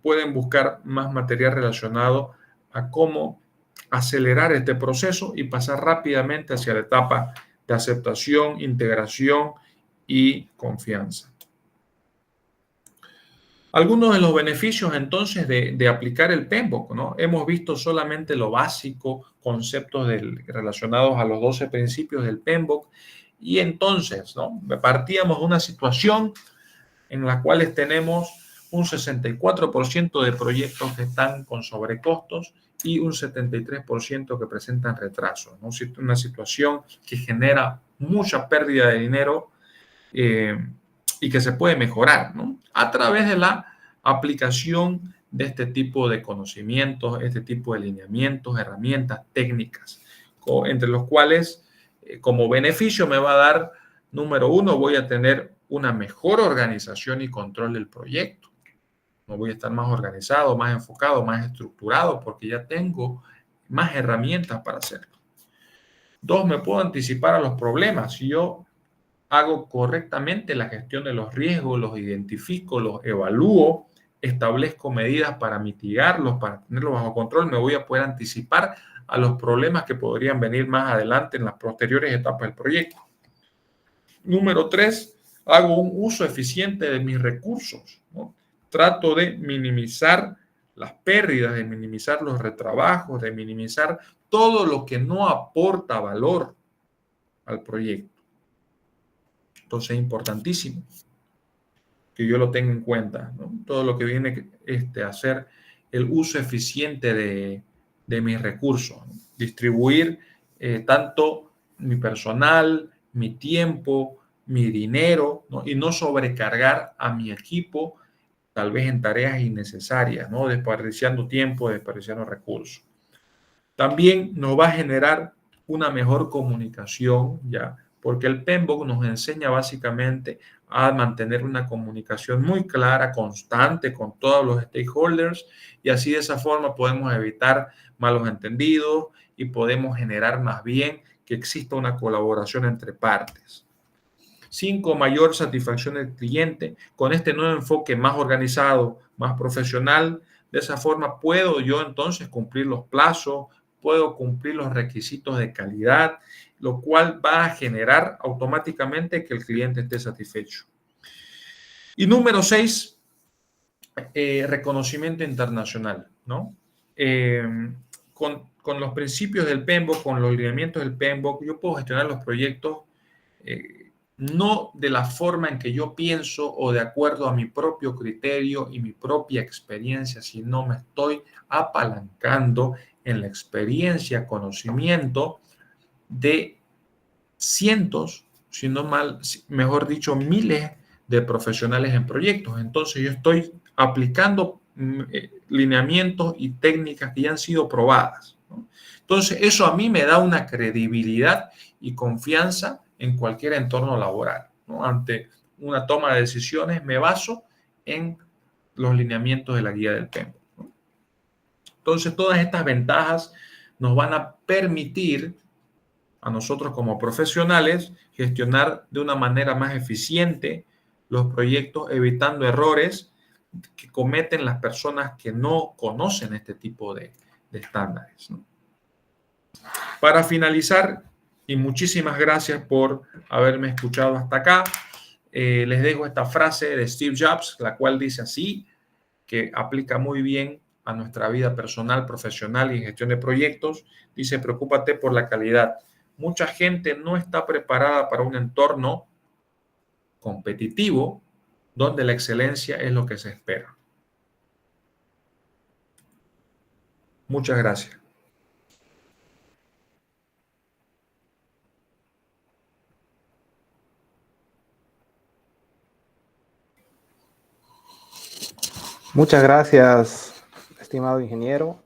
pueden buscar más material relacionado a cómo acelerar este proceso y pasar rápidamente hacia la etapa de aceptación, integración y confianza. Algunos de los beneficios entonces de aplicar el PMBOK, ¿no? Hemos visto solamente lo básico, conceptos relacionados a los 12 principios del PMBOK y entonces, ¿no? Partíamos de una situación en la cual tenemos un 64% de proyectos que están con sobrecostos y un 73% que presentan retrasos, ¿no? Una situación que genera mucha pérdida de dinero y que se puede mejorar, ¿no? A través de la aplicación de este tipo de conocimientos, este tipo de lineamientos, herramientas, técnicas, entre los cuales como beneficio me va a dar, número uno, voy a tener una mejor organización y control del proyecto. No voy a estar más organizado, más enfocado, más estructurado, porque ya tengo más herramientas para hacerlo. Dos, me puedo anticipar a los problemas. Si yo hago correctamente la gestión de los riesgos, los identifico, los evalúo, establezco medidas para mitigarlos, para tenerlos bajo control, me voy a poder anticipar a los problemas que podrían venir más adelante en las posteriores etapas del proyecto. Número tres, hago un uso eficiente de mis recursos, ¿no? Trato de minimizar las pérdidas, de minimizar los retrabajos, de minimizar todo lo que no aporta valor al proyecto. Entonces es importantísimo que yo lo tenga en cuenta, ¿no? Todo lo que viene a hacer el uso eficiente de mis recursos, ¿no? Distribuir tanto mi personal, mi tiempo, mi dinero, ¿no? Y no sobrecargar a mi equipo tal vez en tareas innecesarias, ¿no? Desperdiciando tiempo, desperdiciando recursos. También nos va a generar una mejor comunicación, ¿ya? Porque el PMBOK nos enseña básicamente a mantener una comunicación muy clara, constante con todos los stakeholders y así de esa forma podemos evitar malos entendidos y podemos generar más bien que exista una colaboración entre partes. 5, mayor satisfacción del cliente. Con este nuevo enfoque más organizado, más profesional, de esa forma puedo yo entonces cumplir los plazos, puedo cumplir los requisitos de calidad, lo cual va a generar automáticamente que el cliente esté satisfecho. Y número 6, reconocimiento internacional, ¿no? Con los principios del PMBOK, con los lineamientos del PMBOK, yo puedo gestionar los proyectos no de la forma en que yo pienso o de acuerdo a mi propio criterio y mi propia experiencia, sino me estoy apalancando en la experiencia, conocimiento de cientos, si no mejor dicho, miles de profesionales en proyectos. Entonces yo estoy aplicando lineamientos y técnicas que ya han sido probadas, ¿no? Entonces eso a mí me da una credibilidad y confianza en cualquier entorno laboral, ¿no? Ante una toma de decisiones me baso en los lineamientos de la guía del PMBOK, ¿no? Entonces, todas estas ventajas nos van a permitir a nosotros como profesionales gestionar de una manera más eficiente los proyectos, evitando errores que cometen las personas que no conocen este tipo de estándares, ¿no? Para finalizar, y muchísimas gracias por haberme escuchado hasta acá, les dejo esta frase de Steve Jobs, la cual dice así, que aplica muy bien a nuestra vida personal, profesional y gestión de proyectos. Dice, preocúpate por la calidad. Mucha gente no está preparada para un entorno competitivo donde la excelencia es lo que se espera. Muchas gracias. Muchas gracias, estimado ingeniero.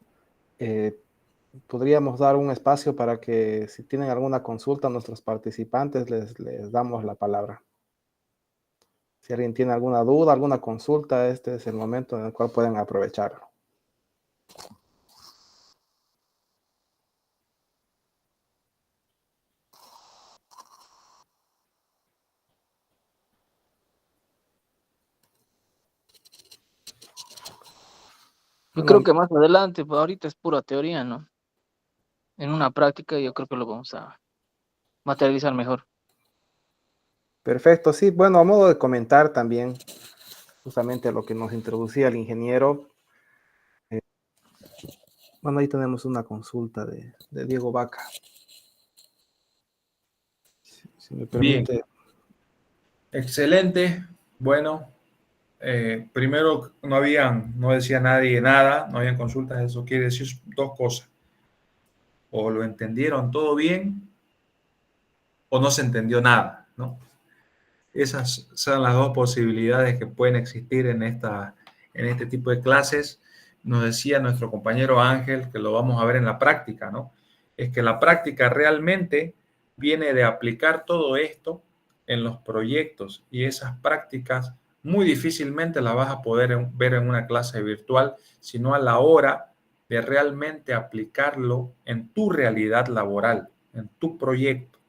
Podríamos dar un espacio para que si tienen alguna consulta a nuestros participantes, les damos la palabra. Si alguien tiene alguna duda, alguna consulta, este es el momento en el cual pueden aprovecharlo. Yo creo que más adelante, pues ahorita es pura teoría, ¿no? En una práctica yo creo que lo vamos a materializar mejor. Perfecto, sí. Bueno, a modo de comentar también justamente lo que nos introducía el ingeniero. Bueno, ahí tenemos una consulta de Diego Vaca. Si me permite. Bien. Excelente. Bueno, primero no decía nadie nada, no habían consultas. Eso quiere decir dos cosas. O lo entendieron todo bien o no se entendió nada, ¿no? Esas son las dos posibilidades que pueden existir en este tipo de clases. Nos decía nuestro compañero Ángel, que lo vamos a ver en la práctica, ¿no? Es que la práctica realmente viene de aplicar todo esto en los proyectos, y esas prácticas muy difícilmente las vas a poder ver en una clase virtual, sino a la hora de realmente aplicarlo en tu realidad laboral, en tu proyecto,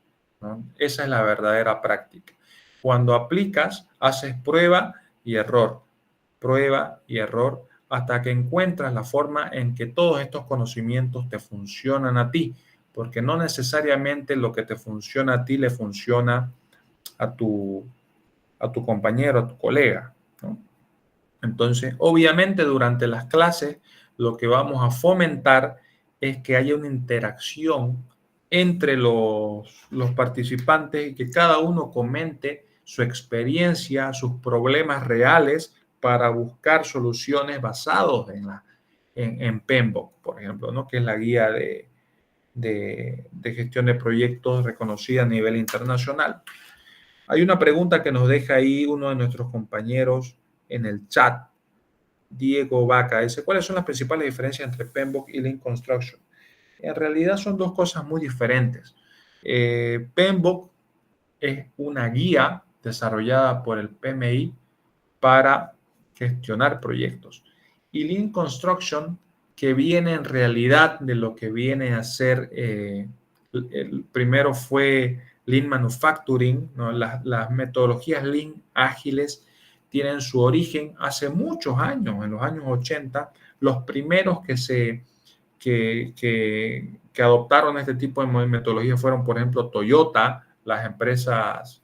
¿no? Esa es la verdadera práctica. Cuando aplicas, haces prueba y error, hasta que encuentras la forma en que todos estos conocimientos te funcionan a ti, porque no necesariamente lo que te funciona a ti le funciona a tu compañero, a tu colega, ¿no? Entonces, obviamente durante las clases lo que vamos a fomentar es que haya una interacción entre los participantes y que cada uno comente su experiencia, sus problemas reales para buscar soluciones basados en PMBOK, por ejemplo, ¿no? Que es la guía de gestión de proyectos reconocida a nivel internacional. Hay una pregunta que nos deja ahí uno de nuestros compañeros en el chat, Diego Vaca. Dice, ¿cuáles son las principales diferencias entre PMBOK y Lean Construction? En realidad son dos cosas muy diferentes. PMBOK es una guía desarrollada por el PMI para gestionar proyectos. Y Lean Construction, que viene en realidad de lo que viene a ser, el primero fue Lean Manufacturing, ¿no? Las metodologías Lean ágiles tienen su origen hace muchos años, en los años 80. Los primeros que adoptaron este tipo de metodología fueron, por ejemplo, Toyota, las empresas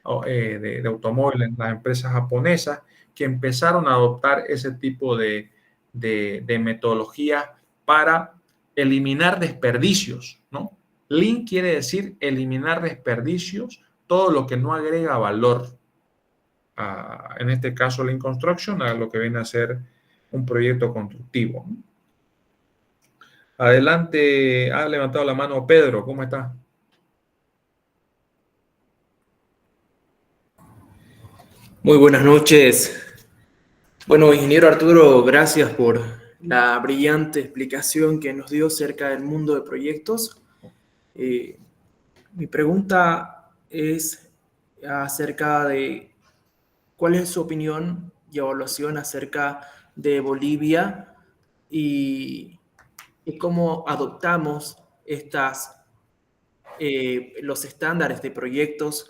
de automóviles, las empresas japonesas, que empezaron a adoptar ese tipo de metodología para eliminar desperdicios, ¿no? Lean quiere decir eliminar desperdicios, todo lo que no agrega valor. En este caso, Lean Construction, a lo que viene a ser un proyecto constructivo. Adelante, ha levantado la mano Pedro, ¿cómo está? Muy buenas noches. Bueno, ingeniero Arturo, gracias por la brillante explicación que nos dio acerca del mundo de proyectos. Mi pregunta es acerca de cuál es su opinión y evaluación acerca de Bolivia y cómo adoptamos los estándares de proyectos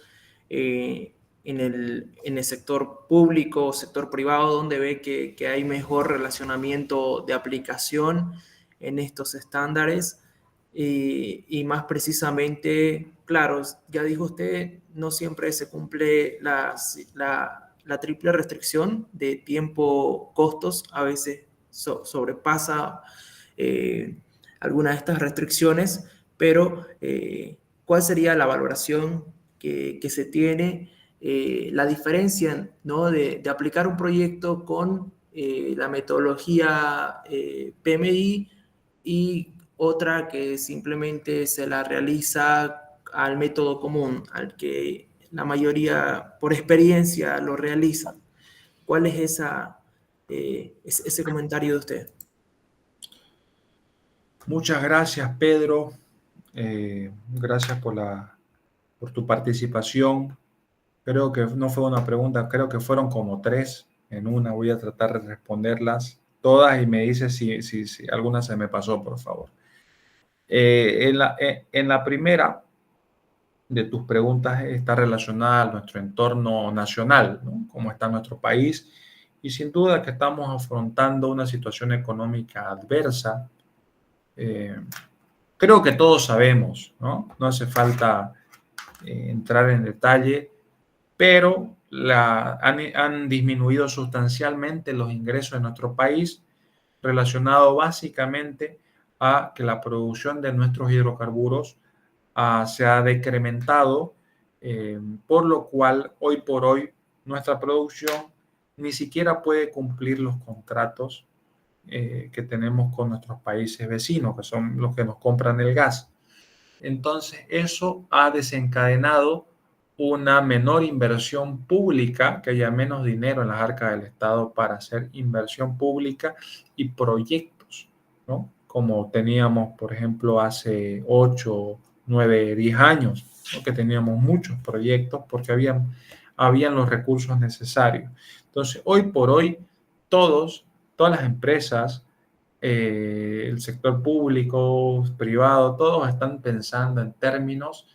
en el sector público, sector privado, donde ve que hay mejor relacionamiento de aplicación en estos estándares. Y más precisamente, claro, ya dijo usted, no siempre se cumple la triple restricción de tiempo-costos, a veces sobrepasa algunas de estas restricciones, pero ¿cuál sería la valoración que se tiene, la diferencia, ¿no? de aplicar un proyecto con la metodología PMI y otra que simplemente se la realiza al método común, al que la mayoría por experiencia lo realiza? ¿Cuál es ese comentario de usted? Muchas gracias, Pedro. Gracias por tu participación. Creo que no fue una pregunta, creo que fueron como tres en una. Voy a tratar de responderlas todas y me dices si alguna se me pasó, por favor. En la primera de tus preguntas está relacionada a nuestro entorno nacional, ¿no? Cómo está nuestro país. Y sin duda que estamos afrontando una situación económica adversa. Creo que todos sabemos, ¿no? No hace falta entrar en detalle, pero han disminuido sustancialmente los ingresos en nuestro país, relacionado básicamente a que la producción de nuestros hidrocarburos se ha decrementado, por lo cual hoy por hoy nuestra producción ni siquiera puede cumplir los contratos que tenemos con nuestros países vecinos, que son los que nos compran el gas. Entonces, eso ha desencadenado una menor inversión pública, que haya menos dinero en las arcas del Estado para hacer inversión pública y proyectos, ¿no? Como teníamos, por ejemplo, hace 8, 9, 10 años, ¿no? Que teníamos muchos proyectos porque habían los recursos necesarios. Entonces, hoy por hoy, todas las empresas, el sector público, privado, todos están pensando en términos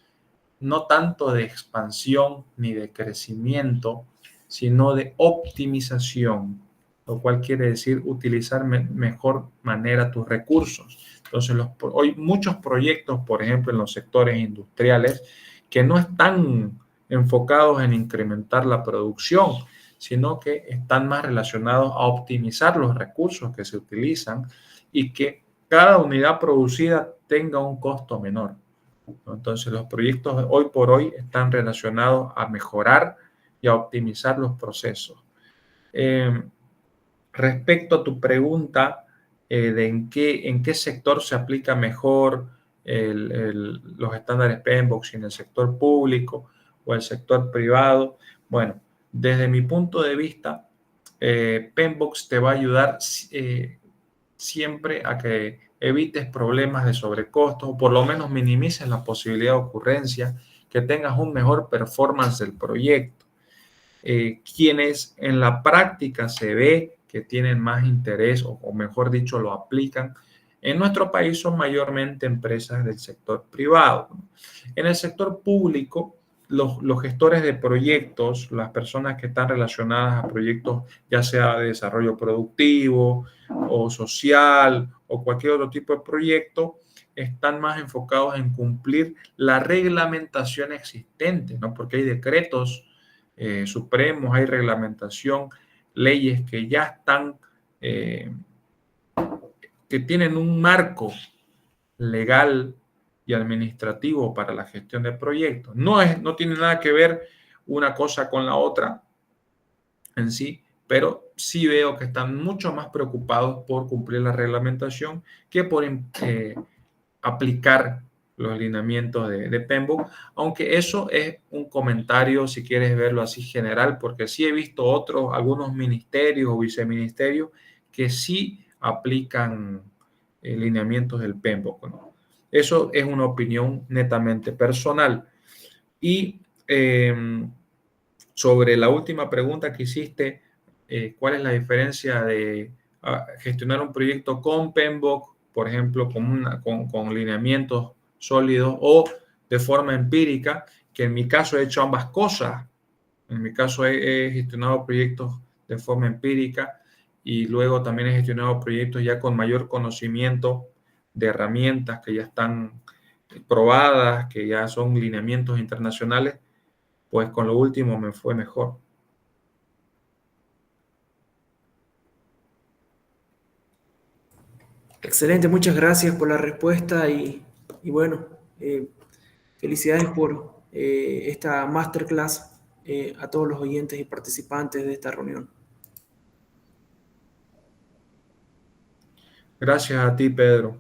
no tanto de expansión ni de crecimiento, sino de optimización, lo cual quiere decir utilizar mejor manera tus recursos. Entonces, hoy muchos proyectos, por ejemplo, en los sectores industriales, que no están enfocados en incrementar la producción, sino que están más relacionados a optimizar los recursos que se utilizan y que cada unidad producida tenga un costo menor. Entonces, los proyectos hoy por hoy están relacionados a mejorar y a optimizar los procesos. Respecto a tu pregunta de en qué sector se aplica mejor los estándares PMBOK, en el sector público o el sector privado, bueno, desde mi punto de vista, PMBOK te va a ayudar siempre a que evites problemas de sobrecostos o por lo menos minimices la posibilidad de ocurrencia, que tengas un mejor performance del proyecto. Quienes en la práctica se ve que tienen más interés o mejor dicho lo aplican en nuestro país son mayormente empresas del sector privado. En el sector público, los gestores de proyectos, las personas que están relacionadas a proyectos ya sea de desarrollo productivo o social o cualquier otro tipo de proyecto, están más enfocados en cumplir la reglamentación existente, ¿no? Porque hay decretos supremos, hay reglamentación, leyes que ya están, que tienen un marco legal y administrativo para la gestión de proyectos. No tiene nada que ver una cosa con la otra en sí, pero sí veo que están mucho más preocupados por cumplir la reglamentación que por aplicar los lineamientos de PMBOK, aunque eso es un comentario, si quieres verlo así general, porque sí he visto algunos ministerios o viceministerios que sí aplican lineamientos del PMBOK, ¿no? Eso es una opinión netamente personal. Y sobre la última pregunta que hiciste, ¿cuál es la diferencia de gestionar un proyecto con PMBOK, por ejemplo, con lineamientos sólidos, o de forma empírica? Que en mi caso he hecho ambas cosas. En mi caso he gestionado proyectos de forma empírica y luego también he gestionado proyectos ya con mayor conocimiento de herramientas que ya están probadas, que ya son lineamientos internacionales. Pues con lo último me fue mejor. Excelente, muchas gracias por la respuesta y bueno, felicidades por esta masterclass a todos los oyentes y participantes de esta reunión. Gracias a ti, Pedro.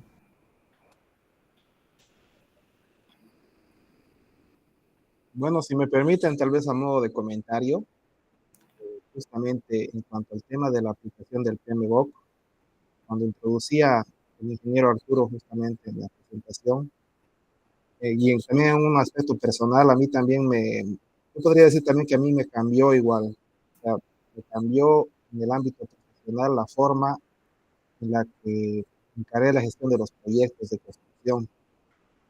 Bueno, si me permiten, tal vez a modo de comentario, justamente en cuanto al tema de la aplicación del PMBOK, cuando introducía el ingeniero Arturo justamente en la presentación, también en un aspecto personal, a mí también yo podría decir también que a mí me cambió igual, o sea, me cambió en el ámbito profesional la forma en la que encaré la gestión de los proyectos de construcción.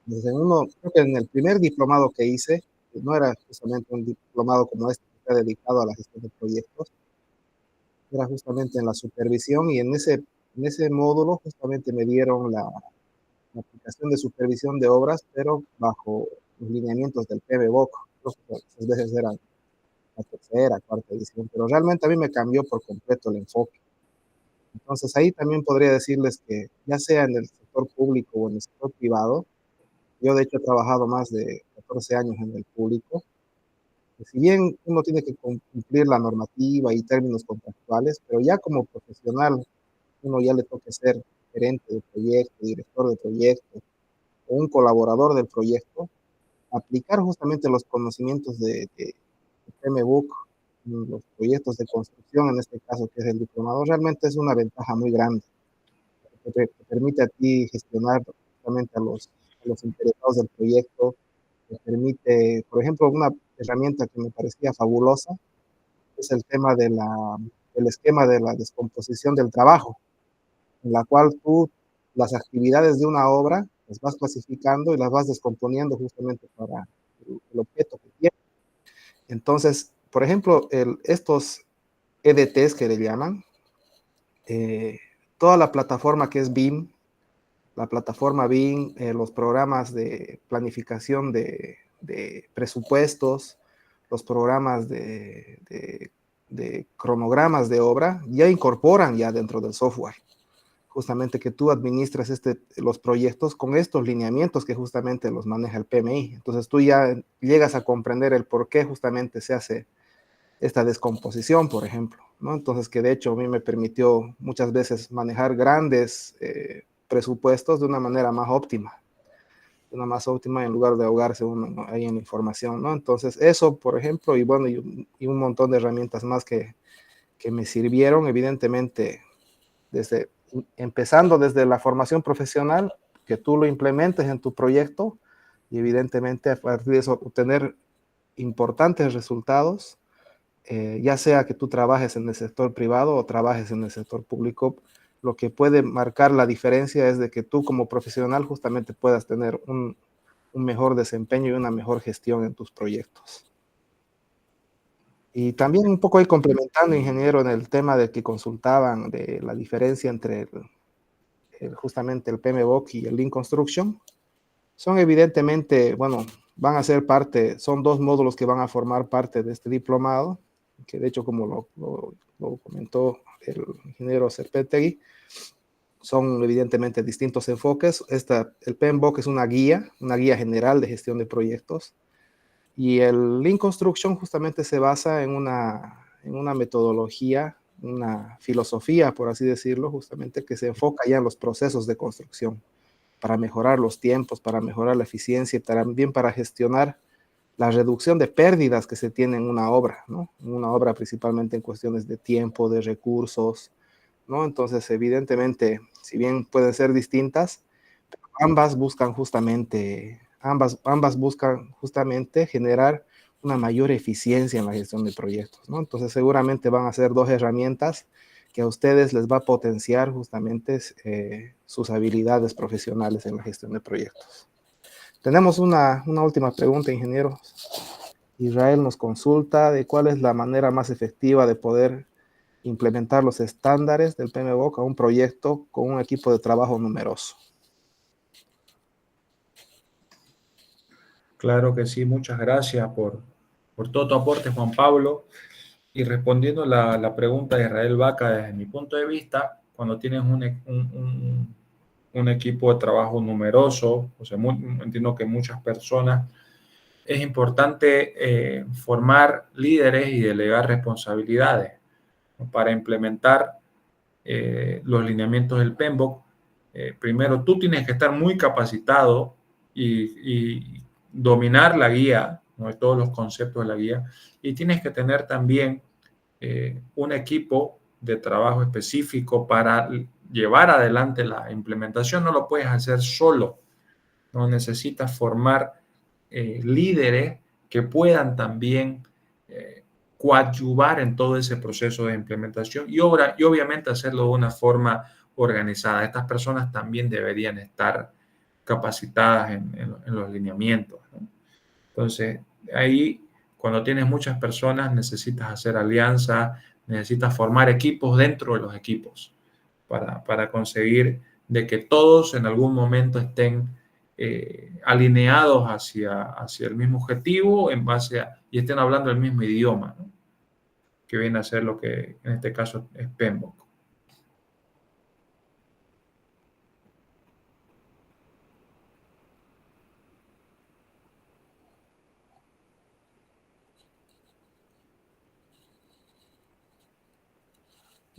Desde creo que en el primer diplomado que hice, no era justamente un diplomado como este que está dedicado a la gestión de proyectos, era justamente en la supervisión y en ese módulo justamente me dieron la aplicación de supervisión de obras, pero bajo los lineamientos del PMBOK. Creo que esas veces eran la tercera, cuarta edición, pero realmente a mí me cambió por completo el enfoque. Entonces ahí también podría decirles que ya sea en el sector público o en el sector privado, yo de hecho he trabajado más de 14 años en el público, que si bien uno tiene que cumplir la normativa y términos contractuales, pero ya como profesional uno ya le toca ser gerente de proyecto, director de proyecto o un colaborador del proyecto, aplicar justamente los conocimientos de PMBOK en los proyectos de construcción, en este caso que es el diplomado, realmente es una ventaja muy grande, que te permite a ti gestionar justamente a los interesados del proyecto, te permite, por ejemplo, una herramienta que me parecía fabulosa es el tema del esquema de la descomposición del trabajo, en la cual tú las actividades de una obra las vas clasificando y las vas descomponiendo justamente para el objeto que tienes. Entonces, por ejemplo, estos EDTs que le llaman, toda la plataforma que es BIM, la plataforma BIM, los programas de planificación de presupuestos, los programas de cronogramas de obra, ya incorporan ya dentro del software justamente que tú administras los proyectos con estos lineamientos que justamente los maneja el PMI. Entonces tú ya llegas a comprender el por qué justamente se hace esta descomposición, por ejemplo, ¿no? Entonces que de hecho a mí me permitió muchas veces manejar grandes presupuestos de una manera más óptima, en lugar de ahogarse uno, ¿no?, ahí en la información, ¿no? Entonces eso, por ejemplo, y bueno, y un montón de herramientas más que me sirvieron, evidentemente, empezando desde la formación profesional, que tú lo implementes en tu proyecto y evidentemente a partir de eso obtener importantes resultados, ya sea que tú trabajes en el sector privado o trabajes en el sector público. Lo que puede marcar la diferencia es de que tú como profesional justamente puedas tener un mejor desempeño y una mejor gestión en tus proyectos. Y también un poco ahí complementando, ingeniero, en el tema de que consultaban de la diferencia entre justamente el PMBOK y el Lean Construction, son evidentemente, bueno, van a ser parte, son dos módulos que van a formar parte de este diplomado, que de hecho, como lo comentó el ingeniero Serpetegui, son evidentemente distintos enfoques. El PMBOK es una guía general de gestión de proyectos, y el Lean Construction justamente se basa en una metodología, una filosofía, por así decirlo, justamente que se enfoca ya en los procesos de construcción, para mejorar los tiempos, para mejorar la eficiencia y también para gestionar la reducción de pérdidas que se tiene en una obra, ¿no? En una obra principalmente en cuestiones de tiempo, de recursos, ¿no? Entonces, evidentemente, si bien pueden ser distintas, ambas buscan justamente generar una mayor eficiencia en la gestión de proyectos, ¿no? Entonces seguramente van a ser dos herramientas que a ustedes les va a potenciar justamente sus habilidades profesionales en la gestión de proyectos. Tenemos una última pregunta, ingeniero. Israel nos consulta de cuál es la manera más efectiva de poder implementar los estándares del PMBOK a un proyecto con un equipo de trabajo numeroso. Claro que sí, muchas gracias por todo tu aporte, Juan Pablo. Y respondiendo la pregunta de Israel Vaca, desde mi punto de vista, cuando tienes un equipo de trabajo numeroso, o sea, entiendo que muchas personas, es importante formar líderes y delegar responsabilidades, ¿no? Para implementar los lineamientos del PMBOK. Primero, tú tienes que estar muy capacitado y dominar la guía, ¿no? Todos los conceptos de la guía, y tienes que tener también un equipo de trabajo específico para llevar adelante la implementación. No lo puedes hacer solo, no necesitas formar líderes que puedan también coadyuvar en todo ese proceso de implementación y obviamente hacerlo de una forma organizada. Estas personas también deberían estar capacitadas en los lineamientos, ¿no? Entonces, ahí, cuando tienes muchas personas, necesitas hacer alianzas, necesitas formar equipos dentro de los equipos para conseguir de que todos en algún momento estén alineados hacia el mismo objetivo y estén hablando el mismo idioma, ¿no? Que viene a ser lo que en este caso es PMBOK.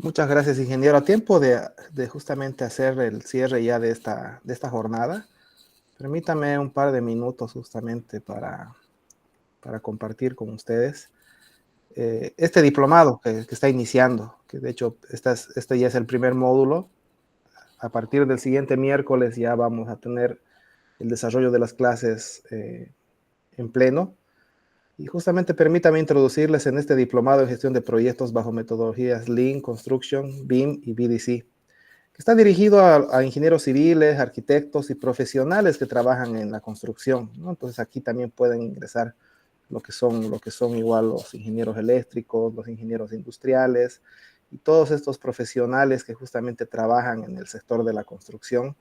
Muchas gracias, ingeniero. A tiempo de justamente hacer el cierre ya de esta jornada, permítame un par de minutos justamente para compartir con ustedes este diplomado que está iniciando, que de hecho este ya es el primer módulo. A partir del siguiente miércoles ya vamos a tener el desarrollo de las clases en pleno. Y justamente permítame introducirles en este diplomado en gestión de proyectos bajo metodologías Lean, Construction, BIM y BDC, que está dirigido a ingenieros civiles, arquitectos y profesionales que trabajan en la construcción, ¿no? Entonces aquí también pueden ingresar lo que son igual los ingenieros eléctricos, los ingenieros industriales y todos estos profesionales que justamente trabajan en el sector de la construcción.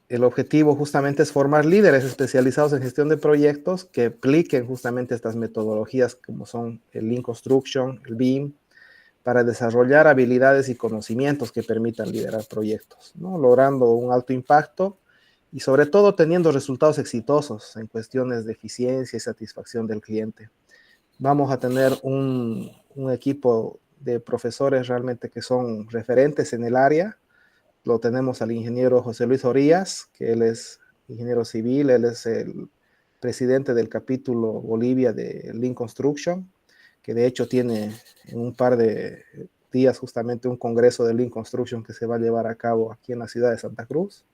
El objetivo justamente es formar líderes especializados en gestión de proyectos que apliquen justamente estas metodologías como son el Lean Construction, el BIM, para desarrollar habilidades y conocimientos que permitan liderar proyectos, ¿no? Logrando un alto impacto y sobre todo teniendo resultados exitosos en cuestiones de eficiencia y satisfacción del cliente. Vamos a tener un equipo de profesores realmente que son referentes en el área. Lo tenemos al ingeniero José Luis Orías, que él es ingeniero civil, él es el presidente del capítulo Bolivia de Lean Construction, que de hecho tiene en un par de días justamente un congreso de Lean Construction que se va a llevar a cabo aquí en la ciudad de Santa Cruz.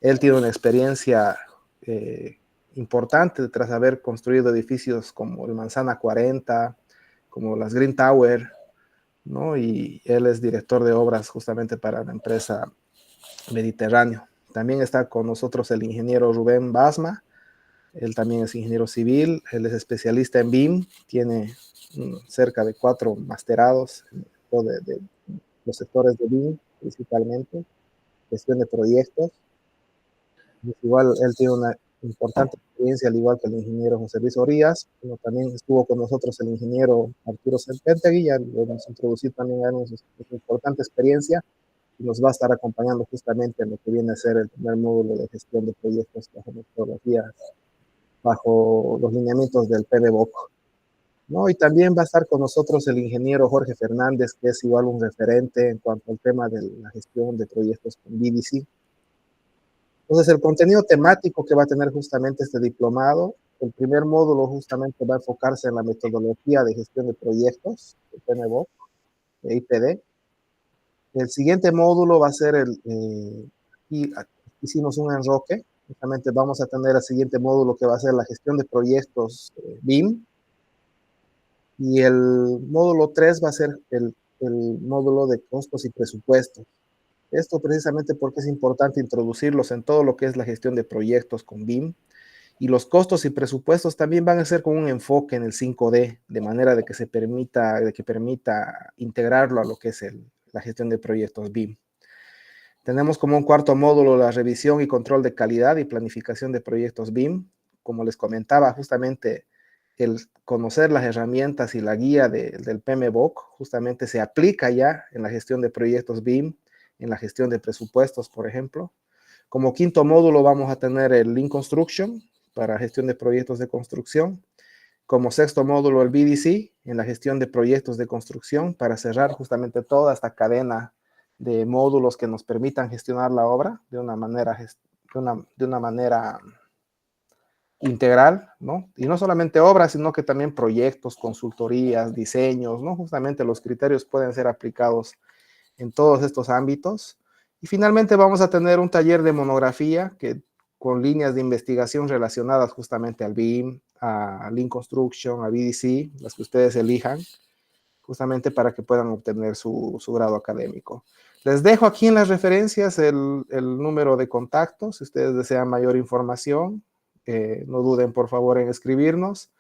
Él tiene una experiencia importante tras haber construido edificios como el Manzana 40, como las Green Tower, ¿no? Y él es director de obras justamente para la empresa Mediterráneo. También está con nosotros el ingeniero Rubén Basma. Él también es ingeniero civil, él es especialista en BIM, tiene cerca de 4 masterados de los sectores de BIM, principalmente, gestión de proyectos. Igual él tiene una importante experiencia, al igual que el ingeniero José Luis Orías. Pero también estuvo con nosotros el ingeniero Arturo Senpentegui, ya lo hemos introducido también en su importante experiencia, y nos va a estar acompañando justamente en lo que viene a ser el primer módulo de gestión de proyectos bajo metodologías, bajo los lineamientos del PMBOK, ¿no? Y también va a estar con nosotros el ingeniero Jorge Fernández, que es igual un referente en cuanto al tema de la gestión de proyectos con BDC. Entonces, el contenido temático que va a tener justamente este diplomado, el primer módulo justamente va a enfocarse en la metodología de gestión de proyectos, el PMBOK, de IPD. El siguiente módulo va a ser hicimos un enroque Justamente vamos a tener el siguiente módulo que va a ser la gestión de proyectos BIM. Y el módulo 3 va a ser el módulo de costos y presupuestos. Esto precisamente porque es importante introducirlos en todo lo que es la gestión de proyectos con BIM. Y los costos y presupuestos también van a ser con un enfoque en el 5D, de manera de que permita integrarlo a lo que es la gestión de proyectos BIM. Tenemos como un cuarto módulo la revisión y control de calidad y planificación de proyectos BIM. Como les comentaba, justamente el conocer las herramientas y la guía del PMBOK justamente se aplica ya en la gestión de proyectos BIM, en la gestión de presupuestos, por ejemplo. Como quinto módulo vamos a tener el Lean Construction para gestión de proyectos de construcción. Como sexto módulo el BDC en la gestión de proyectos de construcción para cerrar justamente toda esta cadena de módulos que nos permitan gestionar la obra de una manera integral, ¿no? Y no solamente obras, sino que también proyectos, consultorías, diseños, ¿no? Justamente los criterios pueden ser aplicados en todos estos ámbitos. Y finalmente vamos a tener un taller de monografía con líneas de investigación relacionadas justamente al BIM, a Lean Construction, a BDC, las que ustedes elijan, justamente para que puedan obtener su grado académico. Les dejo aquí en las referencias el número de contacto, si ustedes desean mayor información, no duden por favor en escribirnos.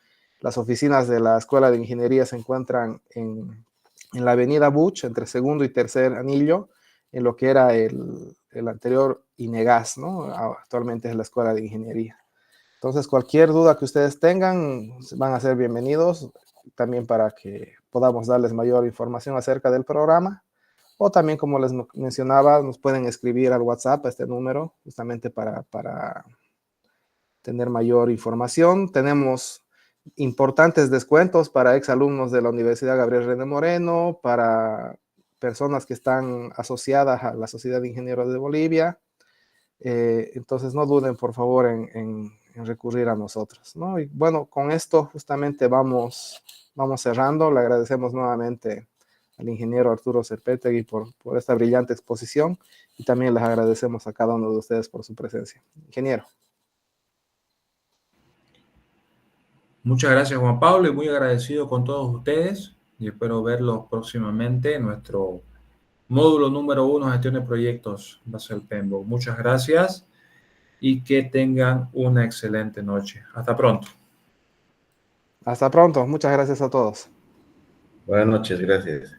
Las oficinas de la Escuela de Ingeniería se encuentran en la avenida Buch, entre segundo y tercer anillo, en lo que era el anterior INEGAS, ¿no? Actualmente es la Escuela de Ingeniería. Entonces, cualquier duda que ustedes tengan, van a ser bienvenidos, también para que podamos darles mayor información acerca del programa. O también, como les mencionaba, nos pueden escribir al WhatsApp a este número, justamente para tener mayor información. Tenemos importantes descuentos para exalumnos de la Universidad Gabriel René Moreno, para personas que están asociadas a la Sociedad de Ingenieros de Bolivia. Entonces no duden por favor en recurrir a nosotros, ¿no? Y bueno, con esto justamente vamos cerrando. Le agradecemos nuevamente al ingeniero Arturo Zerpetegui por esta brillante exposición y también les agradecemos a cada uno de ustedes por su presencia. Ingeniero. Muchas gracias, Juan Pablo, y muy agradecido con todos ustedes. Y espero verlos próximamente en nuestro módulo número 1, gestión de proyectos, base al PMBOK. Muchas gracias y que tengan una excelente noche. Hasta pronto. Hasta pronto. Muchas gracias a todos. Buenas noches, gracias.